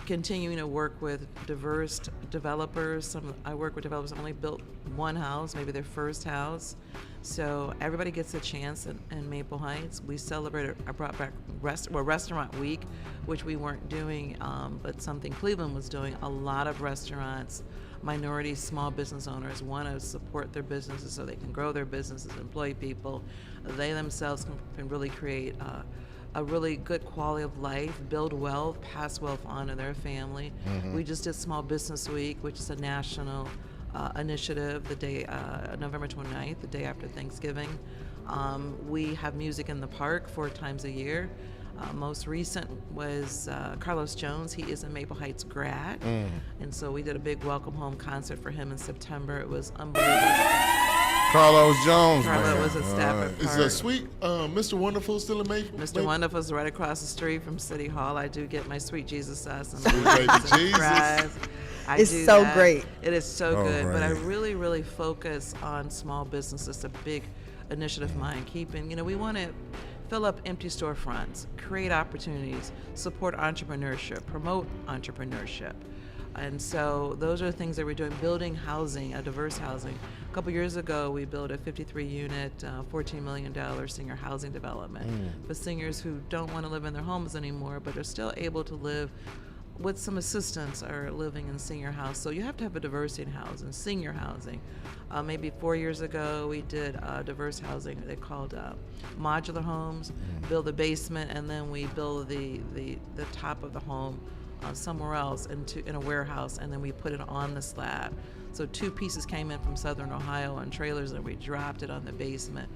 Continuing to work with diverse developers. I work with developers that only built one house, maybe their first house. So everybody gets a chance in Maple Heights. We celebrated, I brought back Restaurant Week, which we weren't doing, but something Cleveland was doing. A lot of restaurants, minorities, small business owners want to support their businesses so they can grow their businesses, employ people. They themselves can really create a really good quality of life, build wealth, pass wealth on to their family. We just did Small Business Week, which is a national initiative, the day, November 29th, the day after Thanksgiving. We have music in the park 4 times a year. Most recent was Carlos Jones. He is a Maple Heights grad. And so we did a big welcome home concert for him in September. It was unbelievable. Carlos Jones, Carlo man. was at Stafford Is Park. a sweet Mr. Wonderful still in Maple? Mr. Wonderful's right across the street from City Hall. I do get my sweet Jesus sauce and Sweet my baby Jesus. fries. I It's do so that. great. It is so Oh, good. But I right. really, really focus on small business. It's a big initiative of mine. We want to fill up empty storefronts, create opportunities, support entrepreneurship, promote entrepreneurship. And so those are the things that we're doing, building housing, a diverse housing. A couple years ago, we built a 53-unit, $14 million senior housing development for seniors who don't want to live in their homes anymore, but are still able to live with some assistance or living in senior house. So you have to have a diversity in housing, senior housing. Maybe 4 years ago, we did diverse housing. They called modular homes, build the basement, and then we build the top of the home somewhere else in a warehouse, and then we put it on the slab. So 2 pieces came in from Southern Ohio on trailers, and we dropped it on the basement.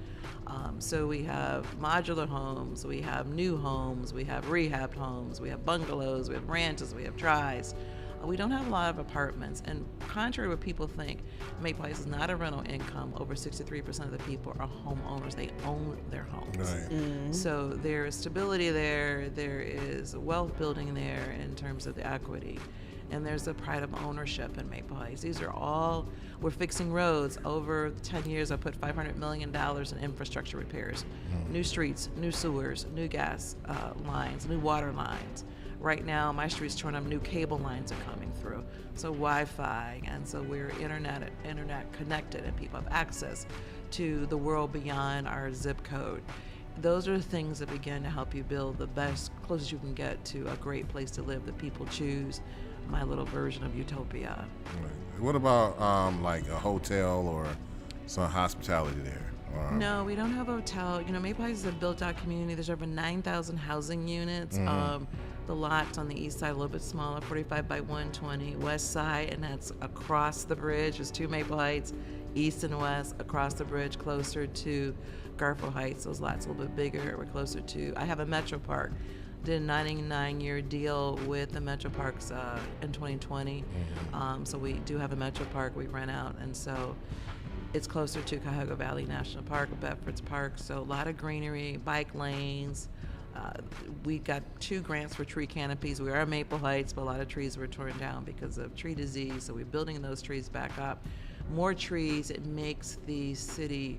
So we have modular homes, we have new homes, we have rehabbed homes, we have bungalows, we have ranches, we have tries. We don't have a lot of apartments, and contrary to what people think, Maple Heights is not a rental income. Over 63% of the people are homeowners. They own their homes. Right. So there is stability there. There is wealth building there in terms of the equity. And there's a pride of ownership in Maple Heights. These are all, we're fixing roads. Over 10 years, I put $500 million in infrastructure repairs. New streets, new sewers, new gas lines, new water lines. Right now, my street's torn up, new cable lines are coming through. So Wi-Fi, and so we're internet connected, and people have access to the world beyond our zip code. Those are the things that begin to help you build the best, closest you can get to a great place to live that people choose. My little version of utopia. Right. What about like a hotel or some hospitality there? Or, No, we don't have a hotel. Maple Heights is a built-out community. There's over 9,000 housing units. The lot's on the east side, a little bit smaller, 45 by 120. West side, and that's across the bridge. There's 2 Maple Heights, east and west. Across the bridge, closer to Garfield Heights. Those lots a little bit bigger. We're closer to. I have a Metro Park. Did a 99-year deal with the Metro Parks in 2020. So we do have a Metro Park we rent out, and so it's closer to Cuyahoga Valley National Park, Bedford's Park. So a lot of greenery, bike lanes. We got 2 grants for tree canopies. We are in Maple Heights, but a lot of trees were torn down because of tree disease. So we're building those trees back up. More trees, it makes the city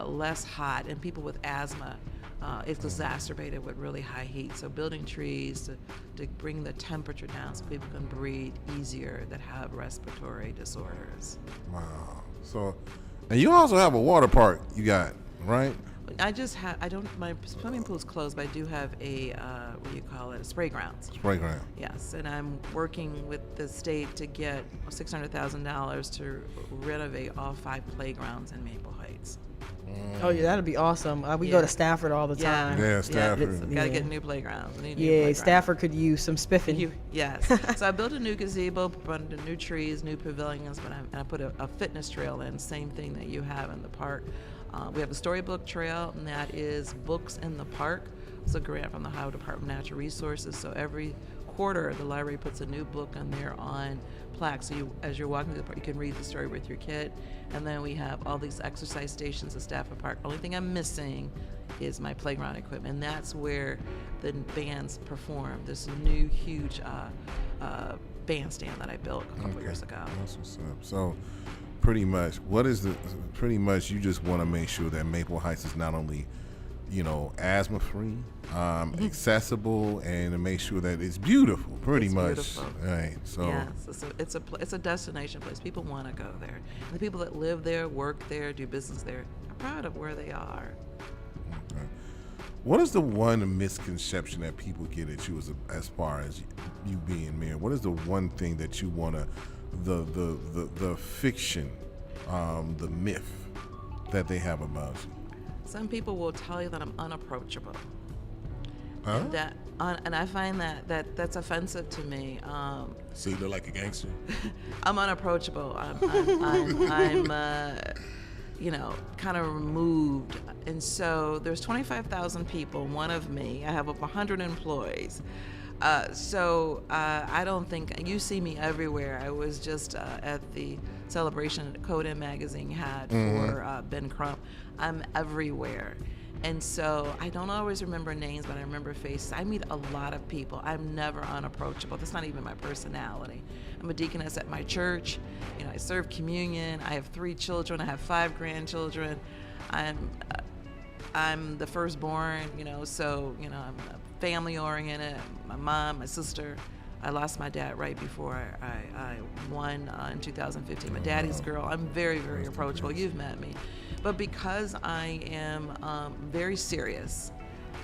less hot, and people with asthma. It's exacerbated with really high heat. So building trees to bring the temperature down so people can breathe easier that have respiratory disorders. Wow. So, and you also have a water park you got, right? My swimming pool's closed, but I do have a, a spray grounds. Spray ground. Yes, and I'm working with the state to get $600,000 to renovate all 5 playgrounds in Maple Heights. Oh yeah, that'd be awesome. We go to Stafford all the time. Yeah, Stafford. Gotta get new playgrounds. Stafford could use some spiffing. Yes. So I built a new gazebo, put new trees, new pavilions, and I put a fitness trail in, same thing that you have in the park. We have a storybook trail, and that is Books in the Park. It's a grant from the Ohio Department of Natural Resources. So every quarter, the library puts a new book on there on plaques. So as you're walking through the park, you can read the story with your kid. And then we have all these exercise stations at Stafford Park. Only thing I'm missing is my playground equipment. And that's where the bands perform. This new, huge bandstand that I built a couple years ago. That's what's up. So pretty much, you just want to make sure that Maple Heights is not only, asthma free, accessible, and to make sure that it's beautiful. It's much, beautiful. Right? So yes, it's a destination place. People want to go there. And the people that live there, work there, do business there, are proud of where they are. Okay. What is the one misconception that people get at you as far as you being mayor? What is the one thing that you want to, the fiction, the myth that they have about you? Some people will tell you that I'm unapproachable. Huh? And I find that's offensive to me. So you look like a gangster? I'm unapproachable. I'm kind of removed. And so there's 25,000 people, one of me. I have over 100 employees. I don't think you see me everywhere. I was just at the celebration that Coda magazine had for Ben Crump. I'm everywhere. And so I don't always remember names, but I remember faces. I meet a lot of people. I'm never unapproachable. That's not even my personality. I'm a deaconess at my church. You know, I serve communion. I have 3 children. I have 5 grandchildren. I'm the firstborn, you know, so, you know, I'm family oriented. My mom, my sister. I lost my dad right before I won in 2015. My daddy's girl. I'm very, very approachable. You've met me. But because I am very serious,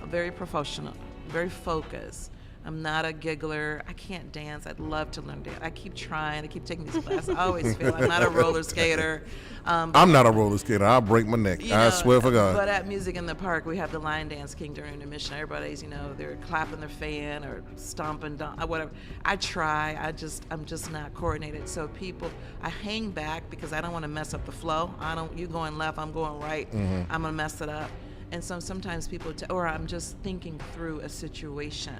very professional, very focused, I'm not a giggler. I can't dance. I'd love to learn dance. I keep trying. I keep taking these classes. I always fail. I'm not a roller skater. I'm not a roller skater. I'll break my neck. I swear for God. But at Music in the Park, we have the Lion Dance King during intermission. Everybody's, you know, they're clapping their fan or stomping, whatever. I try. I'm just not coordinated. So people, I hang back because I don't want to mess up the flow. You going left, I'm going right. I'm gonna mess it up. And so sometimes people, or I'm just thinking through a situation.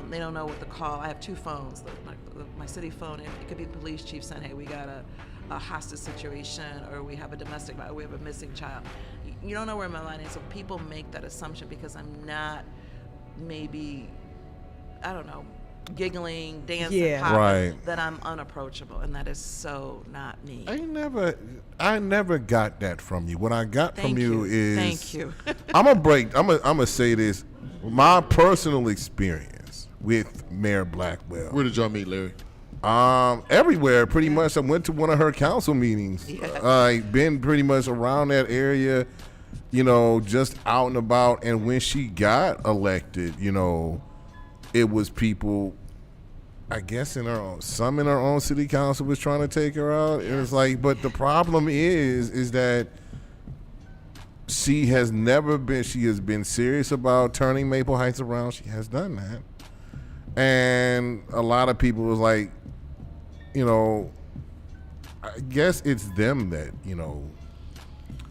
They don't know what to call. I have 2 phones. My city phone, it could be the police chief saying, hey, we got a hostage situation, or we have a domestic violence, we have a missing child. You don't know where my line is, so people make that assumption because I'm not maybe, I don't know, giggling, dancing, popping, that I'm unapproachable, and that is so not me. I never got that from you. What I got from you is, thank you. I'm gonna say this, my personal experience with Mayor Blackwell. Where did y'all meet, Larry? Everywhere, pretty much. I went to one of her council meetings. I've been pretty much around that area, you know, just out and about. And when she got elected, you know, it was people, I guess some in her own city council was trying to take her out. It was like, but the problem is that she has been serious about turning Maple Heights around. She has done that. And a lot of people was like, you know, I guess it's them that, you know,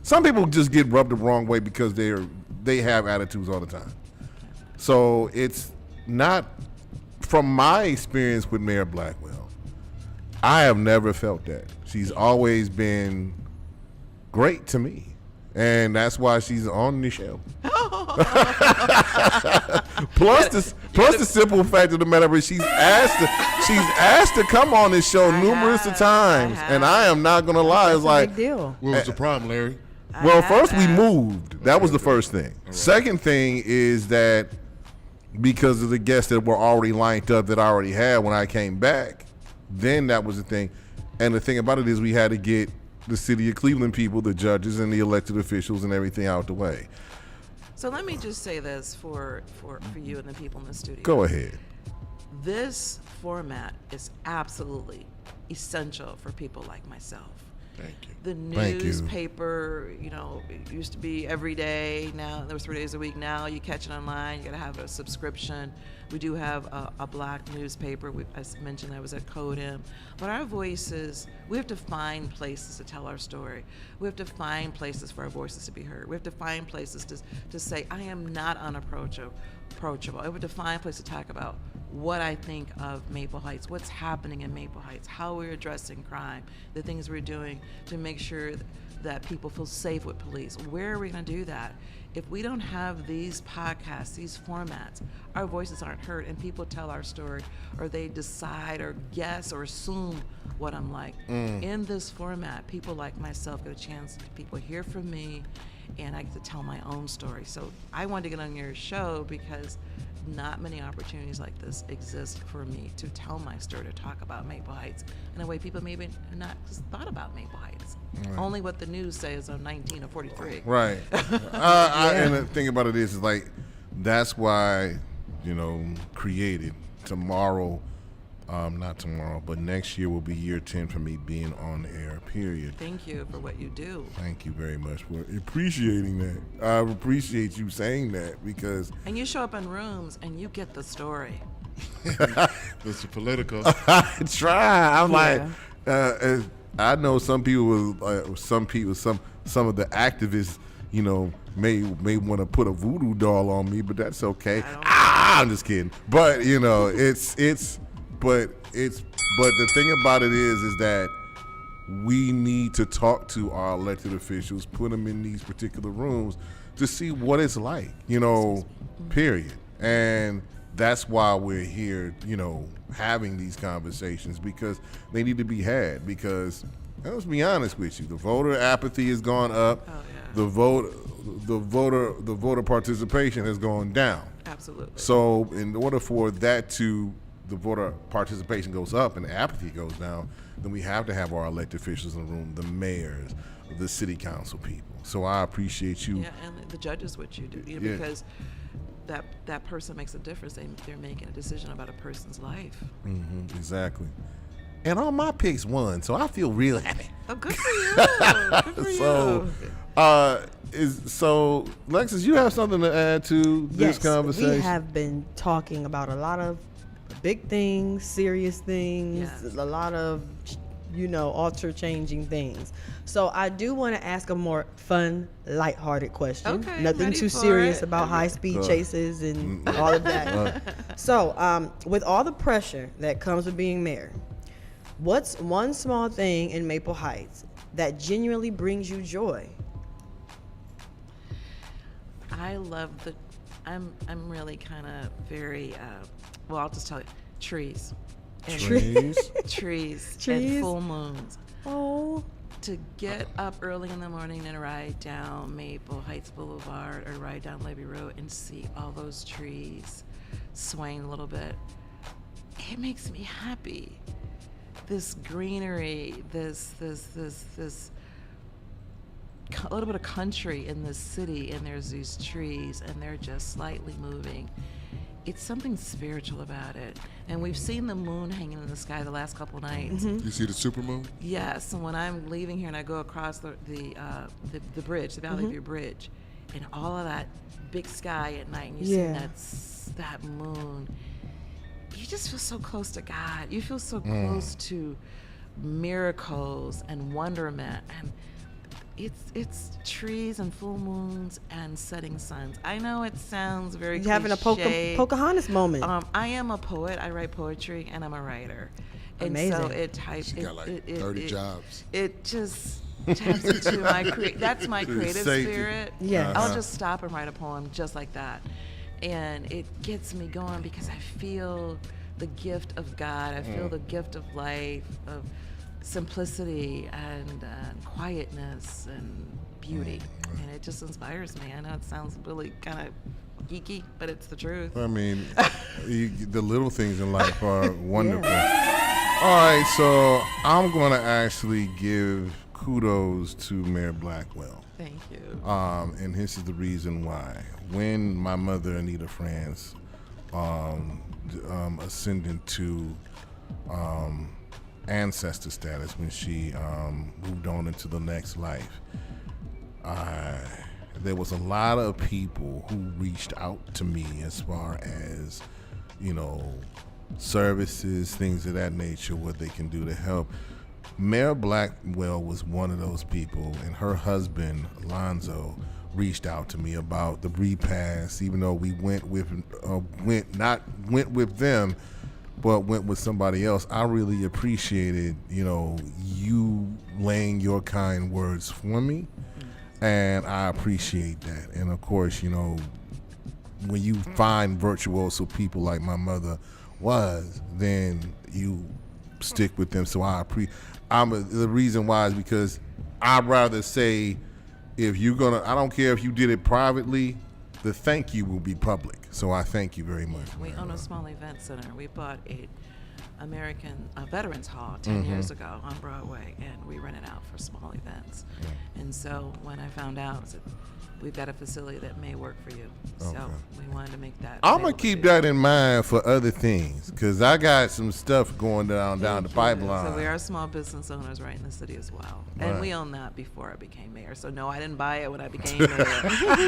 some people just get rubbed the wrong way because they have attitudes all the time. So it's not, from my experience with Mayor Blackwell, I have never felt that. She's always been great to me. And that's why she's on the show. plus the simple fact of the matter is she's asked to come on this show numerous times, and I am not gonna lie. It's like, big deal. What was the problem, Larry? Well, first we moved. That was the first thing. Right. Second thing is that because of the guests that were already lined up that I already had when I came back, then that was the thing. And the thing about it is we had to get the city of Cleveland people, the judges and the elected officials and everything out the way. So let me just say this for you and the people in the studio. Go ahead. This format is absolutely essential for people like myself. Thank you. The newspaper, you know, it used to be every day. Now there was 3 days a week. Now you catch it online. You got to have a subscription. We do have a black newspaper. I mentioned that was at Codem. But our voices, we have to find places to tell our story. We have to find places for our voices to be heard. We have to find places to say, I am not unapproachable. I have to find places to talk about what I think of Maple Heights, what's happening in Maple Heights, how we're addressing crime, the things we're doing to make sure that people feel safe with police. Where are we going to do that? If we don't have these podcasts, these formats, our voices aren't heard, and people tell our story, or they decide or guess or assume what I'm like. In this format, people like myself get a chance, people hear from me, and I get to tell my own story. So I wanted to get on your show because not many opportunities like this exist for me to tell my story, to talk about Maple Heights in a way people maybe not just thought about Maple Heights. Right. Only what the news says on 19 or 43. Right. And the thing about it is like, that's why, you know, created tomorrow, not tomorrow, but next year will be year 10 for me being on the air, period. Thank you for what you do. Thank you very much for appreciating that. I appreciate you saying that because... And you show up in rooms and you get the story. It's political. I try. I'm like, I know some people, some of the activists, you know, may want to put a voodoo doll on me, but that's okay. I'm just kidding. But you know, but the thing about it is that we need to talk to our elected officials, put them in these particular rooms to see what it's like, you know, period. And that's why we're here, you know, having these conversations, because they need to be had. Because let's be honest with you, the voter apathy has gone up. The voter participation has gone down. Absolutely. So in order for that the voter participation goes up and the apathy goes down, then we have to have our elected officials in the room, the mayors, the city council people. So I appreciate you. Yeah, and the judges, what you do, because that person makes a difference. They're making a decision about a person's life. Mm-hmm, exactly. And all my picks won, so I feel real happy. Oh, good for you. Good for you. So, Lexus, you have something to add to this conversation? We have been talking about a lot of big things, serious things, a lot of, you know, alter-changing things. So I do want to ask a more fun, lighthearted question. Okay, nothing too serious about high-speed chases and all of that. So, with all the pressure that comes with being mayor, what's one small thing in Maple Heights that genuinely brings you joy? I love I'm really kind of very, well, I'll just tell you, trees. Trees and full moons. Oh. To get up early in the morning and ride down Maple Heights Boulevard or ride down Levy Road and see all those trees swaying a little bit, it makes me happy. This greenery, this a little bit of country in this city, and there's these trees and they're just slightly moving. It's something spiritual about it. And we've seen the moon hanging in the sky the last couple nights. You see the supermoon? Yes, and when I'm leaving here and I go across the bridge, the Valley View Bridge, and all of that big sky at night, and you see that moon, you just feel so close to God. You feel so close to miracles and wonderment, and it's trees and full moons and setting suns. I know it sounds very cliche. Having a Pocahontas moment. I am a poet. I write poetry, and I'm a writer. Amazing. And so She got like 30 jobs. It just taps into that's my creative spirit. Yeah. I'll just stop and write a poem just like that. And it gets me going because I feel the gift of God. I feel the gift of life, of simplicity and quietness and beauty. And it just inspires me. I know it sounds really kind of geeky, but it's the truth. I mean, the little things in life are wonderful. All right, so I'm going to actually give kudos to Mayor Blackwell. Thank you. And this is the reason why. When my mother, Anita France, ascended to ancestor status, when she moved on into the next life, there was a lot of people who reached out to me as far as, you know, services, things of that nature, what they can do to help. Mayor Blackwell was one of those people, and her husband, Alonzo, reached out to me about the repass, even though we went with them, but went with somebody else. I really appreciated, you know, you laying your kind words for me, and I appreciate that. And of course, you know, when you find virtuoso people like my mother was, then you stick with them. So the reason why is because I'd rather say, if you're gonna, I don't care if you did it privately, the thank you will be public. So I thank you very much. We own a small event center. We bought a Veterans Hall 10 years ago on Broadway, and we rent it out for small events. And so when I found out, I said, we've got a facility that may work for you. So we wanted to make that. I'm gonna keep that in mind for other things, because I got some stuff going down the pipeline. So we are small business owners right in the city as well. And we owned that before I became mayor. So no, I didn't buy it when I became mayor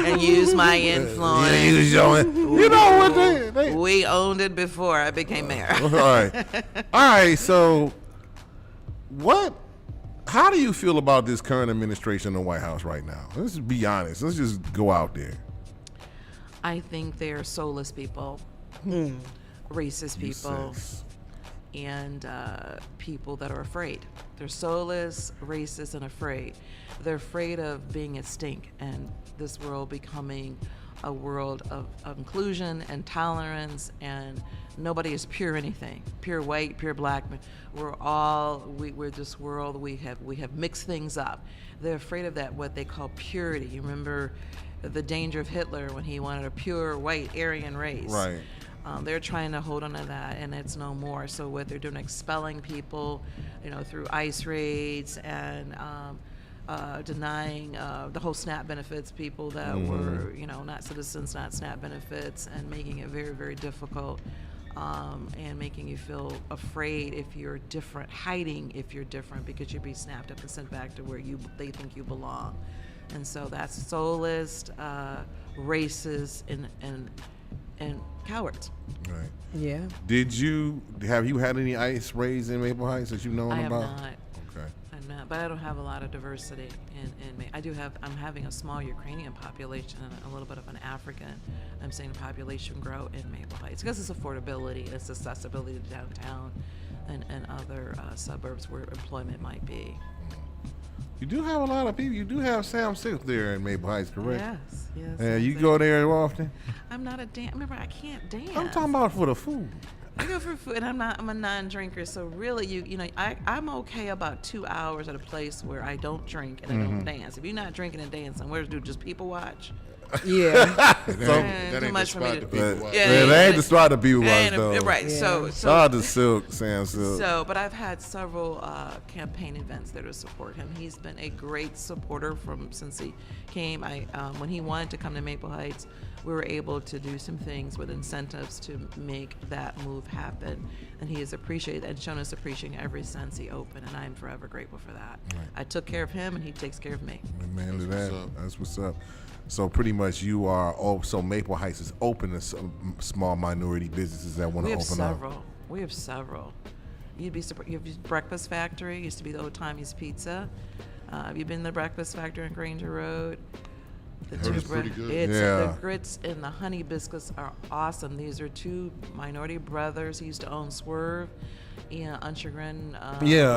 and use my influence. You know what they we owned it before I became mayor. All right. So how do you feel about this current administration in the White House right now? Let's just be honest. Let's just go out there. I think they're soulless people. racist people, and people that are afraid. They're soulless, racist, and afraid. They're afraid of being extinct and this world becoming a world of inclusion and tolerance, and nobody is pure anything, pure white, pure black. We're this world. We have mixed things up. They're afraid of that, what they call purity. You remember the danger of Hitler when he wanted a pure white Aryan race. Right. They're trying to hold on to that, and it's no more. So what they're doing, expelling people, through ICE raids and denying the whole SNAP benefits, people that were, not citizens, not SNAP benefits, and making it very, very difficult, and making you feel afraid if you're different, hiding if you're different, because you'd be snapped up and sent back to where they think you belong. And so that's soulless, racist, and cowards. Right. Yeah. Have you had any ICE raids in Maple Heights that you've known I about? have not. Okay. I'm not, but I don't have a lot of diversity I'm having a small Ukrainian population and a little bit of an African. I'm seeing the population grow in Maple Heights because it's affordability, it's accessibility to downtown and other suburbs where employment might be. You do have a lot of people. You do have Sam Silk there in Maple Heights, correct? Yes. And you go there often? I'm not a dance. Remember, I can't dance. I'm talking about for the food. I go for food, and I'm a non-drinker, so really, I'm okay about 2 hours at a place where I don't drink and I don't dance. If you're not drinking and dancing, where do just people watch? Yeah. That ain't much the for me spot to- to people watch. That ain't the spot that people watch, though. Right. Yeah. So Shout out to Silk, Sam Silk. So, but I've had several campaign events there to support him. He's been a great supporter since he came. When he wanted to come to Maple Heights, we were able to do some things with incentives to make that move happen. And he has appreciated and shown us appreciation ever since he opened, and I'm forever grateful for that. Right. I took care of him, and he takes care of me. Man, look at that. That's what's up. So pretty much you are, so Maple Heights is open to some small minority businesses that want to open up. We have several. You'd be surprised. You have Breakfast Factory, used to be the Old Timmy's Pizza. Have you been to the Breakfast Factory on Granger Road? It's pretty good. The grits and the honey biscuits are awesome. These are two minority brothers who used to own Swerve. Unchagrin.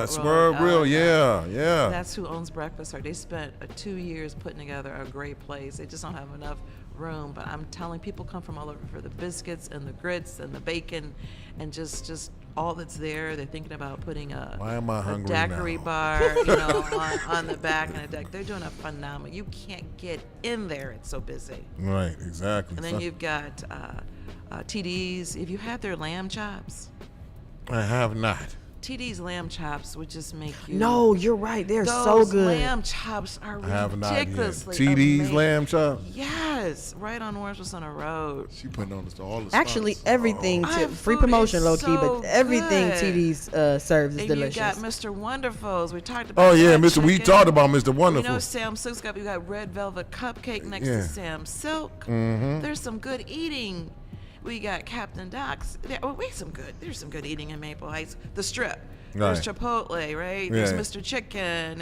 Swerve Grill. Yeah. That's who owns Breakfast Factory. They spent 2 years putting together a great place. They just don't have enough room. But I'm telling people come from all over for the biscuits and the grits and the bacon and just all that's there. They're thinking about putting a daiquiri bar, on the back and a deck. They're doing a phenomenal. You can't get in there. It's so busy. Right. Exactly. And then you've got TD's. If you had their lamb chops. I have not. TD's lamb chops would just make you. No, you're right. They're so Those good. lamb chops are ridiculously TD's amazing. lamb chop. Yes, right on Orange Center Road. She putting on all the spots. Actually, everything free food promotion, is low key, so but everything good. TD's serves is And delicious. you got Mr. Wonderfuls. We talked about. Oh yeah, that Mr. We chicken. talked about Mr. Wonderful. Sam Silk's got. You got red velvet cupcake next to Sam Silk. There's some good eating. We got Captain Doc's. There's some good eating in Maple Heights. The Strip. There's Chipotle, right? There's Mr. Chicken.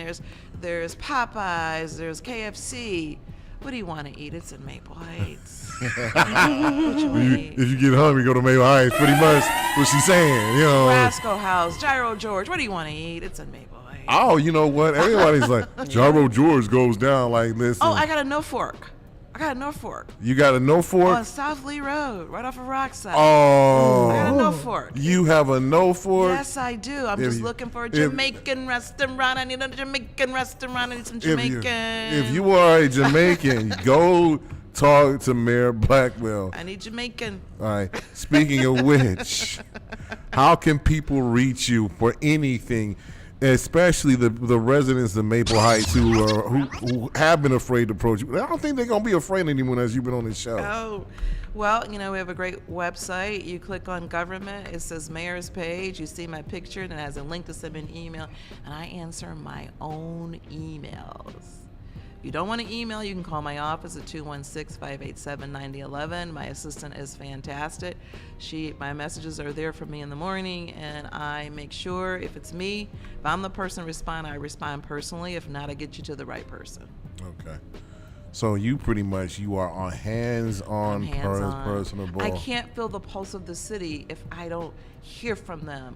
There's Popeyes. There's KFC. What do you want to eat? It's in Maple Heights. If you get hungry, go to Maple Heights. Pretty much what she's saying, Rascal House, Gyro George. What do you want to eat? It's in Maple Heights. Oh, you know what? Everybody's like, Gyro George goes down like this. Oh, I got a no fork. You got a no fork? On South Lee Road, right off of Rockside. Oh. I got a no fork. You have a no fork? Yes, I do. I'm just looking for a Jamaican restaurant. I need a Jamaican restaurant. I need some Jamaican. If you are a Jamaican, go talk to Mayor Blackwell. I need Jamaican. All right. Speaking of which, how can people reach you for anything? Especially the residents of Maple Heights who have been afraid to approach you. I don't think they're gonna be afraid anymore as you've been on this show. Oh, well, we have a great website. You click on government. It says mayor's page. You see my picture, and it has a link to send me an email. And I answer my own emails. If you don't want to email, you can call my office at 216-587-9011. My assistant is fantastic. My messages are there for me in the morning, and I make sure if it's me, if I'm the person to respond, I respond personally. If not, I get you to the right person. Okay. So you pretty much you are on hands-on, personable. I can't feel the pulse of the city if I don't hear from them,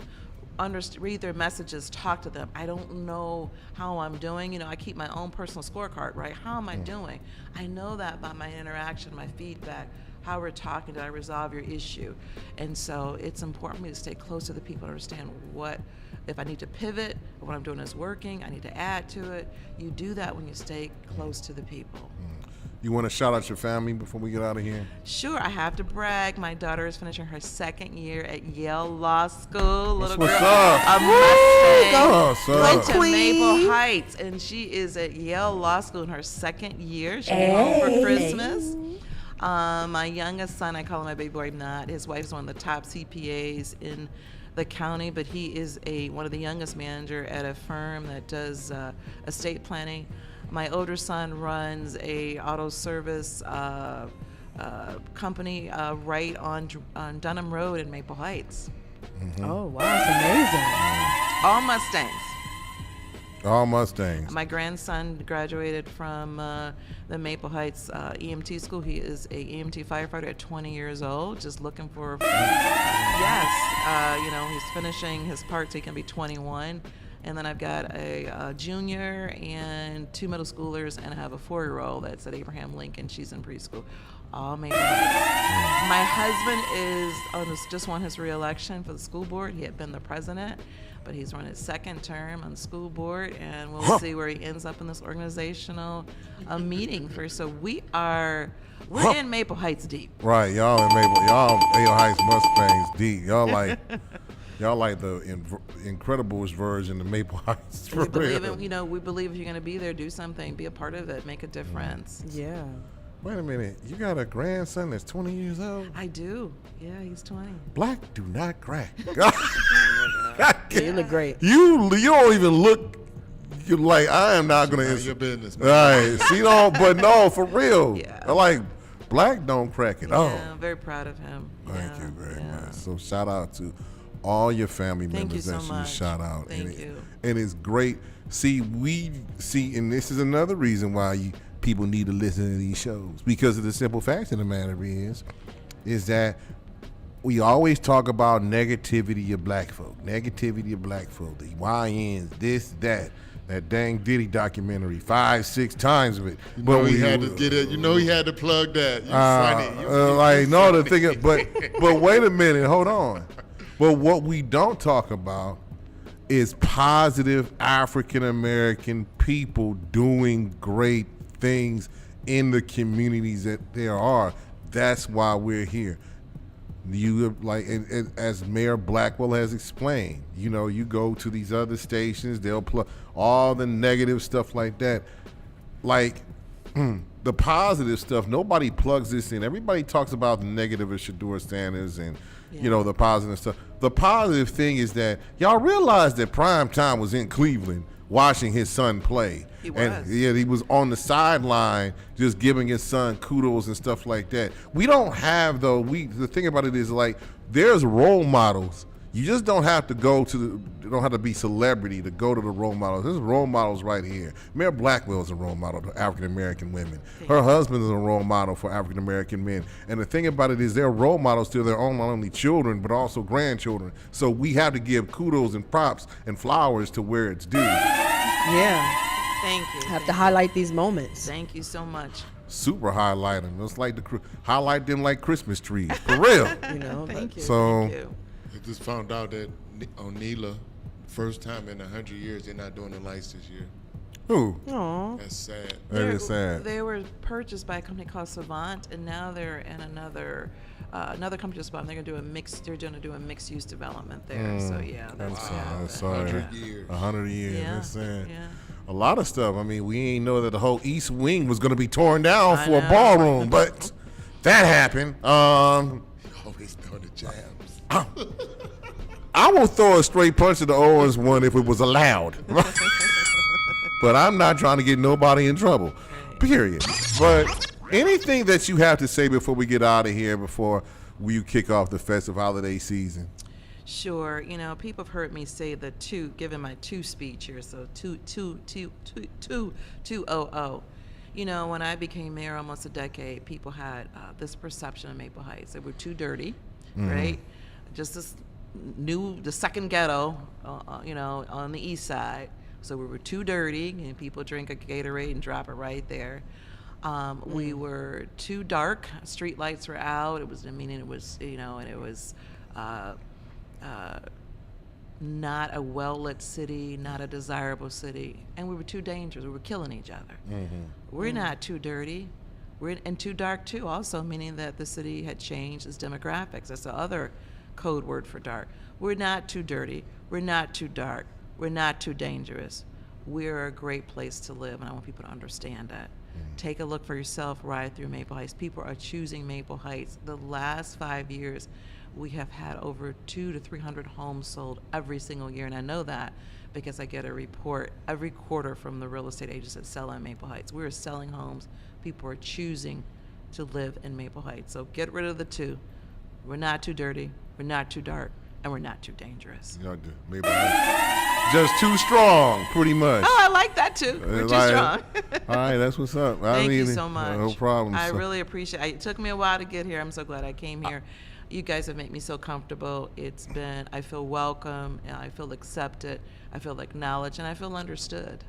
read their messages, talk to them. I don't know how I'm doing. You know, I keep my own personal scorecard, right? How am I doing? I know that by my interaction, my feedback, how we're talking. Did I resolve your issue? And so it's important for me to stay close to the people, understand what, if I need to pivot, or what I'm doing is working, I need to add to it. You do that when you stay close to the people. You want to shout out your family before we get out of here? Sure, I have to brag. My daughter is finishing her second year at Yale Law School. Little what's girl, up. a Mustang, What's up? went to Maple Heights, and she is at Yale Law School in her second year. She's home for Christmas. My youngest son, I call him my baby boy, not. His wife is one of the top CPAs in the county, but he is one of the youngest manager at a firm that does estate planning. My older son runs a auto service company right on Dunham Road in Maple Heights. Oh, wow, that's amazing. All Mustangs. All Mustangs. My grandson graduated from the Maple Heights EMT school. He is a EMT firefighter at 20 years old, just looking for, yes, you know, he's finishing his part so he can be 21. And then I've got a junior and 2 middle schoolers, and I have a 4-year-old that's at Abraham Lincoln. She's in preschool. All Maple Heights. My husband just won his re-election for the school board. He had been the president, but he's run his second term on the school board, and we'll see where he ends up in this organizational meeting first. So we're in Maple Heights deep. Right, y'all in Maple Heights Mustangs deep. Y'all like the Incredibles version of Maple Heights. We believe if you're going to be there, do something, be a part of it, make a difference. Yeah. Wait a minute, you got a grandson that's 20 years old? I do. Yeah, he's 20. Black do not crack. You look great. You don't even look. You're like, I am not gonna. Your business, man. Right? See, but no, for real. Yeah. Like, Black don't crack at all. Yeah, I'm very proud of him. Thank you very much. So shout out to all your family members that you shout out. Thank you. And it's great. See, and this is another reason why people need to listen to these shows, because of the simple fact of the matter is that we always talk about negativity of black folk, the YNs, this, that dang Diddy documentary, 5-6 times of it. But he had to get it. He had to plug that. But wait a minute, hold on. But what we don't talk about is positive African American people doing great things in the communities that there are. That's why we're here. You and as Mayor Blackwell has explained, you go to these other stations, they'll plug all the negative stuff like that. The positive stuff, nobody plugs this in. Everybody talks about the negative of Shador Sanders and the positive stuff. The positive thing is that y'all realize that Prime Time was in Cleveland watching his son play. He was. And he was on the sideline just giving his son kudos and stuff like that. We don't have the thing about it is there's role models. You just don't have to don't have to be celebrity to go to the role models. There's role models right here. Mayor Blackwell is a role model to African American women. Her husband is a role model for African American men. And the thing about it is they're role models to their own, not only children, but also grandchildren. So we have to give kudos and props and flowers to where it's due. Yeah. Thank you. Have to highlight these moments. Thank you so much. Super highlight them. It's like highlight them like Christmas trees. For real. Thank you. So, thank you. I just found out that on Neela, first time in 100 years, they're not doing the lights this year. Who? Aww. That's sad. That is sad. They were purchased by a company called Savant, and now they're in another company just bought them. They're going to do a mixed use development there. So yeah, that's sad. Sorry. 100 years. 100 years. Yeah. That's sad. Yeah. A lot of stuff. I mean, we ain't know that the whole East Wing was going to be torn down for a ballroom, but that happened. Always throwing the jabs. I will throw a straight punch at the Owens one if it was allowed. But I'm not trying to get nobody in trouble. Period. But anything that you have to say before we get out of here, before we kick off the festive holiday season? Sure. People have heard me say giving my two speech here. So 200. You know, when I became mayor almost a decade, people had this perception of Maple Heights. They were too dirty, right? Just the second ghetto, you know, on the east side. So we were too dirty, and people drink a Gatorade and drop it right there. We were too dark. Street lights were out. It was, I mean, it was, you know, and it was not a well-lit city, not a desirable city, and we were too dangerous. We were killing each other. We're not too dirty. And too dark too, also meaning that the city had changed its demographics. That's the other code word for dark. We're not too dirty. We're not too dark. We're not too dangerous. We're a great place to live, and I want people to understand that. Take a look for yourself, ride through Maple Heights. People are choosing Maple Heights. The last 5 years, we have had over 200 to 300 homes sold every single year, and I know that because I get a report every quarter from the real estate agents that sell in Maple Heights. We're selling homes. People are choosing to live in Maple Heights. So get rid of the two. We're not too dirty, we're not too dark, and we're not too dangerous. Maple Heights. Just too strong, pretty much. Oh, I like that too. We're too strong. All right, that's what's up. Thank you so much. No problem. I really appreciate it. It took me a while to get here. I'm so glad I came here. You guys have made me so comfortable. I feel welcome, and I feel accepted, I feel acknowledged, and I feel understood.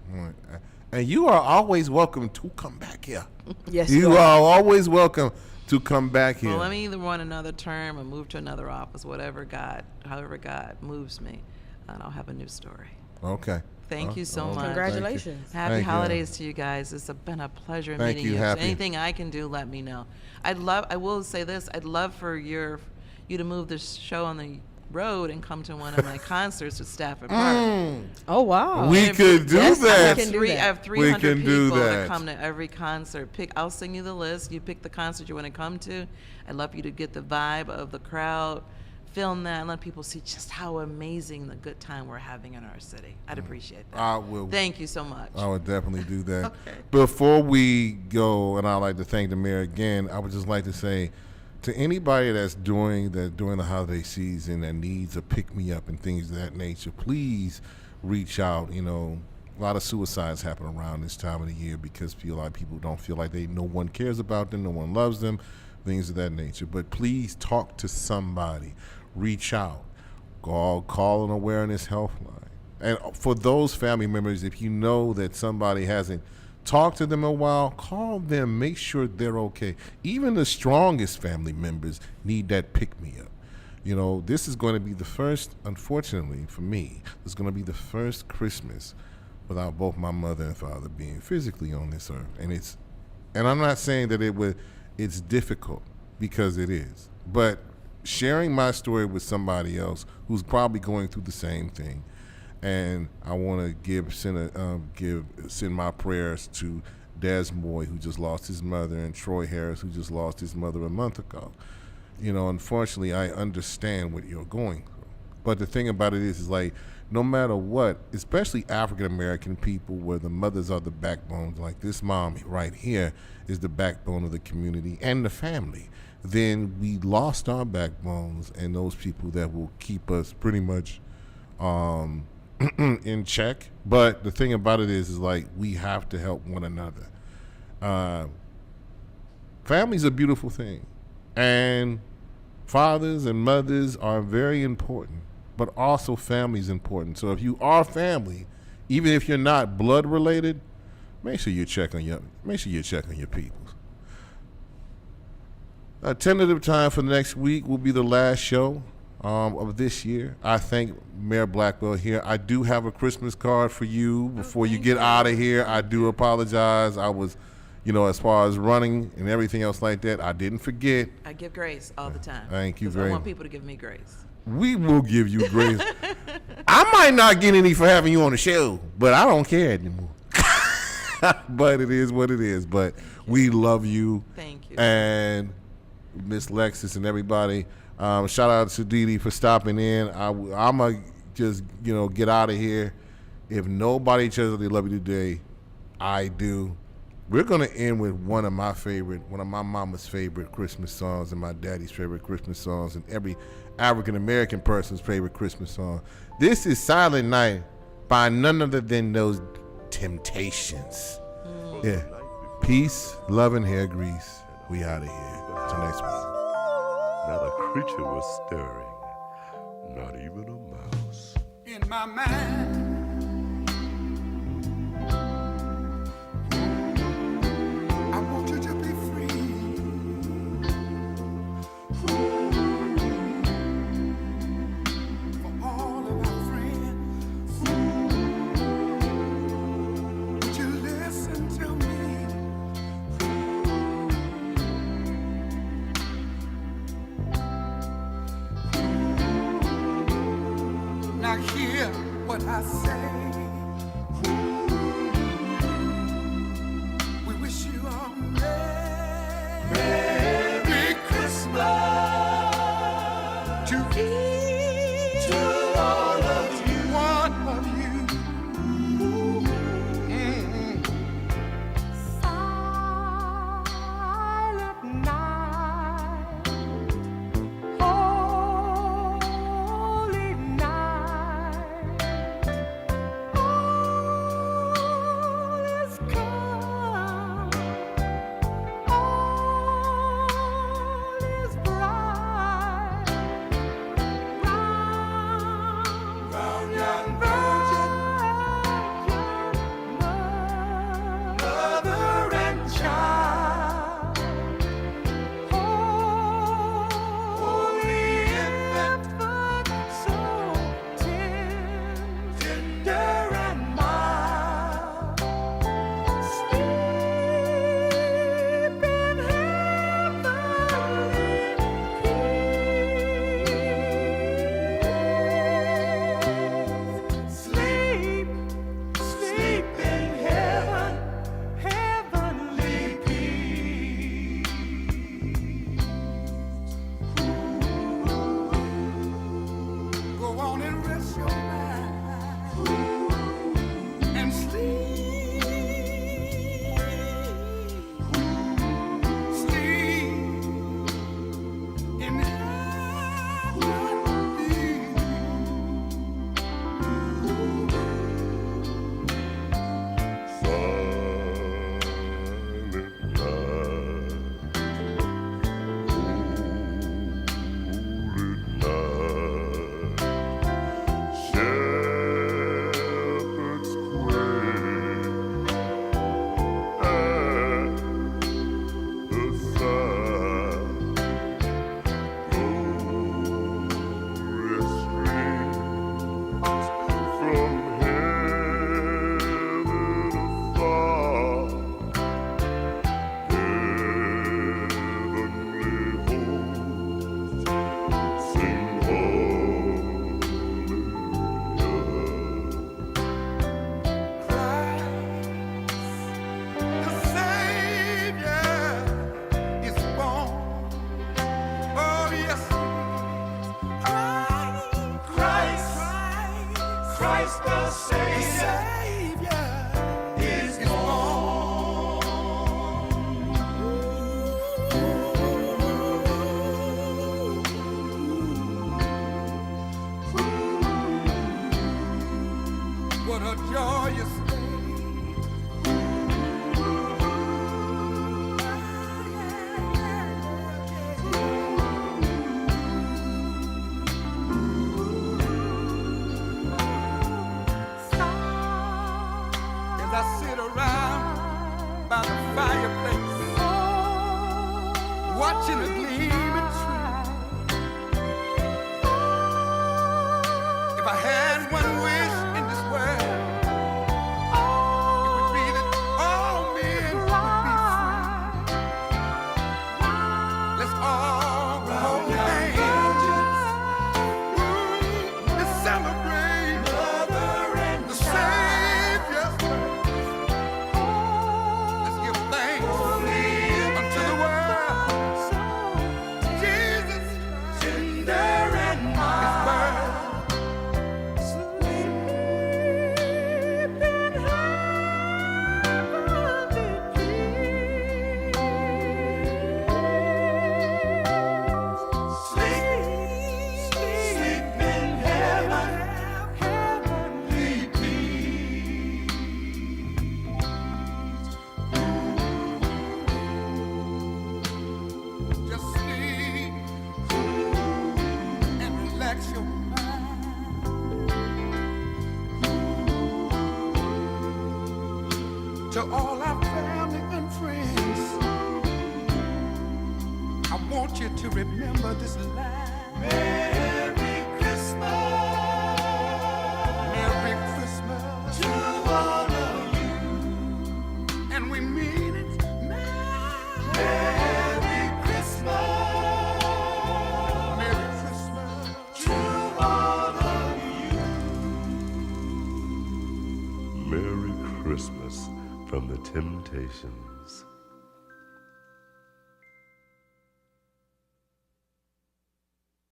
And you are always welcome to come back here. Yes, you are always welcome to come back here. Well, let me either run another term or move to another office, however God moves me, and I'll have a new story. Okay. Thank you so much. Congratulations. Happy holidays to you guys. It's been a pleasure meeting you. Happy. Anything I can do, let me know. I will say this, I'd love for you to move this show on the road and come to one of my concerts at Stafford Park. Oh, wow. We could do that. I have 300 people that that come to every concert. I'll send you the list. You pick the concert you want to come to. I'd love you to get the vibe of the crowd, film that, and let people see just how amazing the good time we're having in our city. I'd appreciate that. I will. Thank you so much. I would definitely do that. Okay. Before we go, and I'd like to thank the mayor again, I would just like to say, to anybody that's during the holiday season that needs a pick-me-up and things of that nature, please reach out. You know, a lot of suicides happen around this time of the year because a lot of people don't feel like no one cares about them, no one loves them, things of that nature. But please talk to somebody. Reach out. Call an awareness helpline. And for those family members, if you know that somebody hasn't talked to them a while, call them, make sure they're okay. Even the strongest family members need that pick-me-up. You know, this is going to be the first, unfortunately for me, it's going to be the first Christmas without both my mother and father being physically on this earth. And I'm not saying that it's difficult, because it is. But sharing my story with somebody else who's probably going through the same thing, and I want to send my prayers to Des Moy, who just lost his mother, and Troy Harris, who just lost his mother a month ago. You know, unfortunately, I understand what you're going through. But the thing about it is like, no matter what, especially African-American people where the mothers are the backbones, like this mom right here is the backbone of the community and the family, then we lost our backbones and those people that will keep us pretty much in check. But the thing about it is like, we have to help one another. Family's a beautiful thing. And fathers and mothers are very important, but also family's important. So if you are family, even if you're not blood related, make sure you check on your people. A tentative time for next week will be the last show of this year. I thank Mayor Blackwell here. I do have a Christmas card for you before you get out of here. I do apologize. I was, as far as running and everything else like that, I didn't forget. I give grace all the time. Thank you very much. I want people to give me grace. We will give you grace. I might not get any for having you on the show, but I don't care anymore. But it is what it is. But we love you. Thank you. And Miss Lexus and everybody, shout out to Dee Dee for stopping in. I'm going to just, get out of here. If nobody tells you they love you today, I do. We're going to end with one of my mama's favorite Christmas songs and my daddy's favorite Christmas songs and every African-American person's favorite Christmas song. This is Silent Night by none other than those Temptations. Yeah. Peace, love, and hair grease. We out of here. Till next week. Not a creature was stirring, not even a mouse. In my mind, I want you to be free. For all of our friends, would you listen to me? Now hear what I say. We wish you a Merry Christmas to each, to all of you, one of you. Silent night, holy night, all is calm, all is bright. Round young virgin, mother and child, holy infant, so tender and mild, sleep in heavenly peace. Sleep, sleep in heaven, heavenly peace. Go on and rest your mind and sleep, sleep in the Savior is born. Oh yes, Christ the Savior is born. What a joyous day. As I sit around by the fireplace, watching a gleaming tree. If I had one wish in this world, it would be that all men would be free. Let's all hold hands to celebrate the Savior's birth. Let's give thanks unto the world. Jesus, tender and mild. Sleep in heavenly peace. Sleep in heaven, To all our family and friends, I want you to remember this line. Merry Christmas. Merry Christmas to all of you. And we mean it. Merry Christmas. Merry Christmas to all of you. Merry Christmas from the Temptations.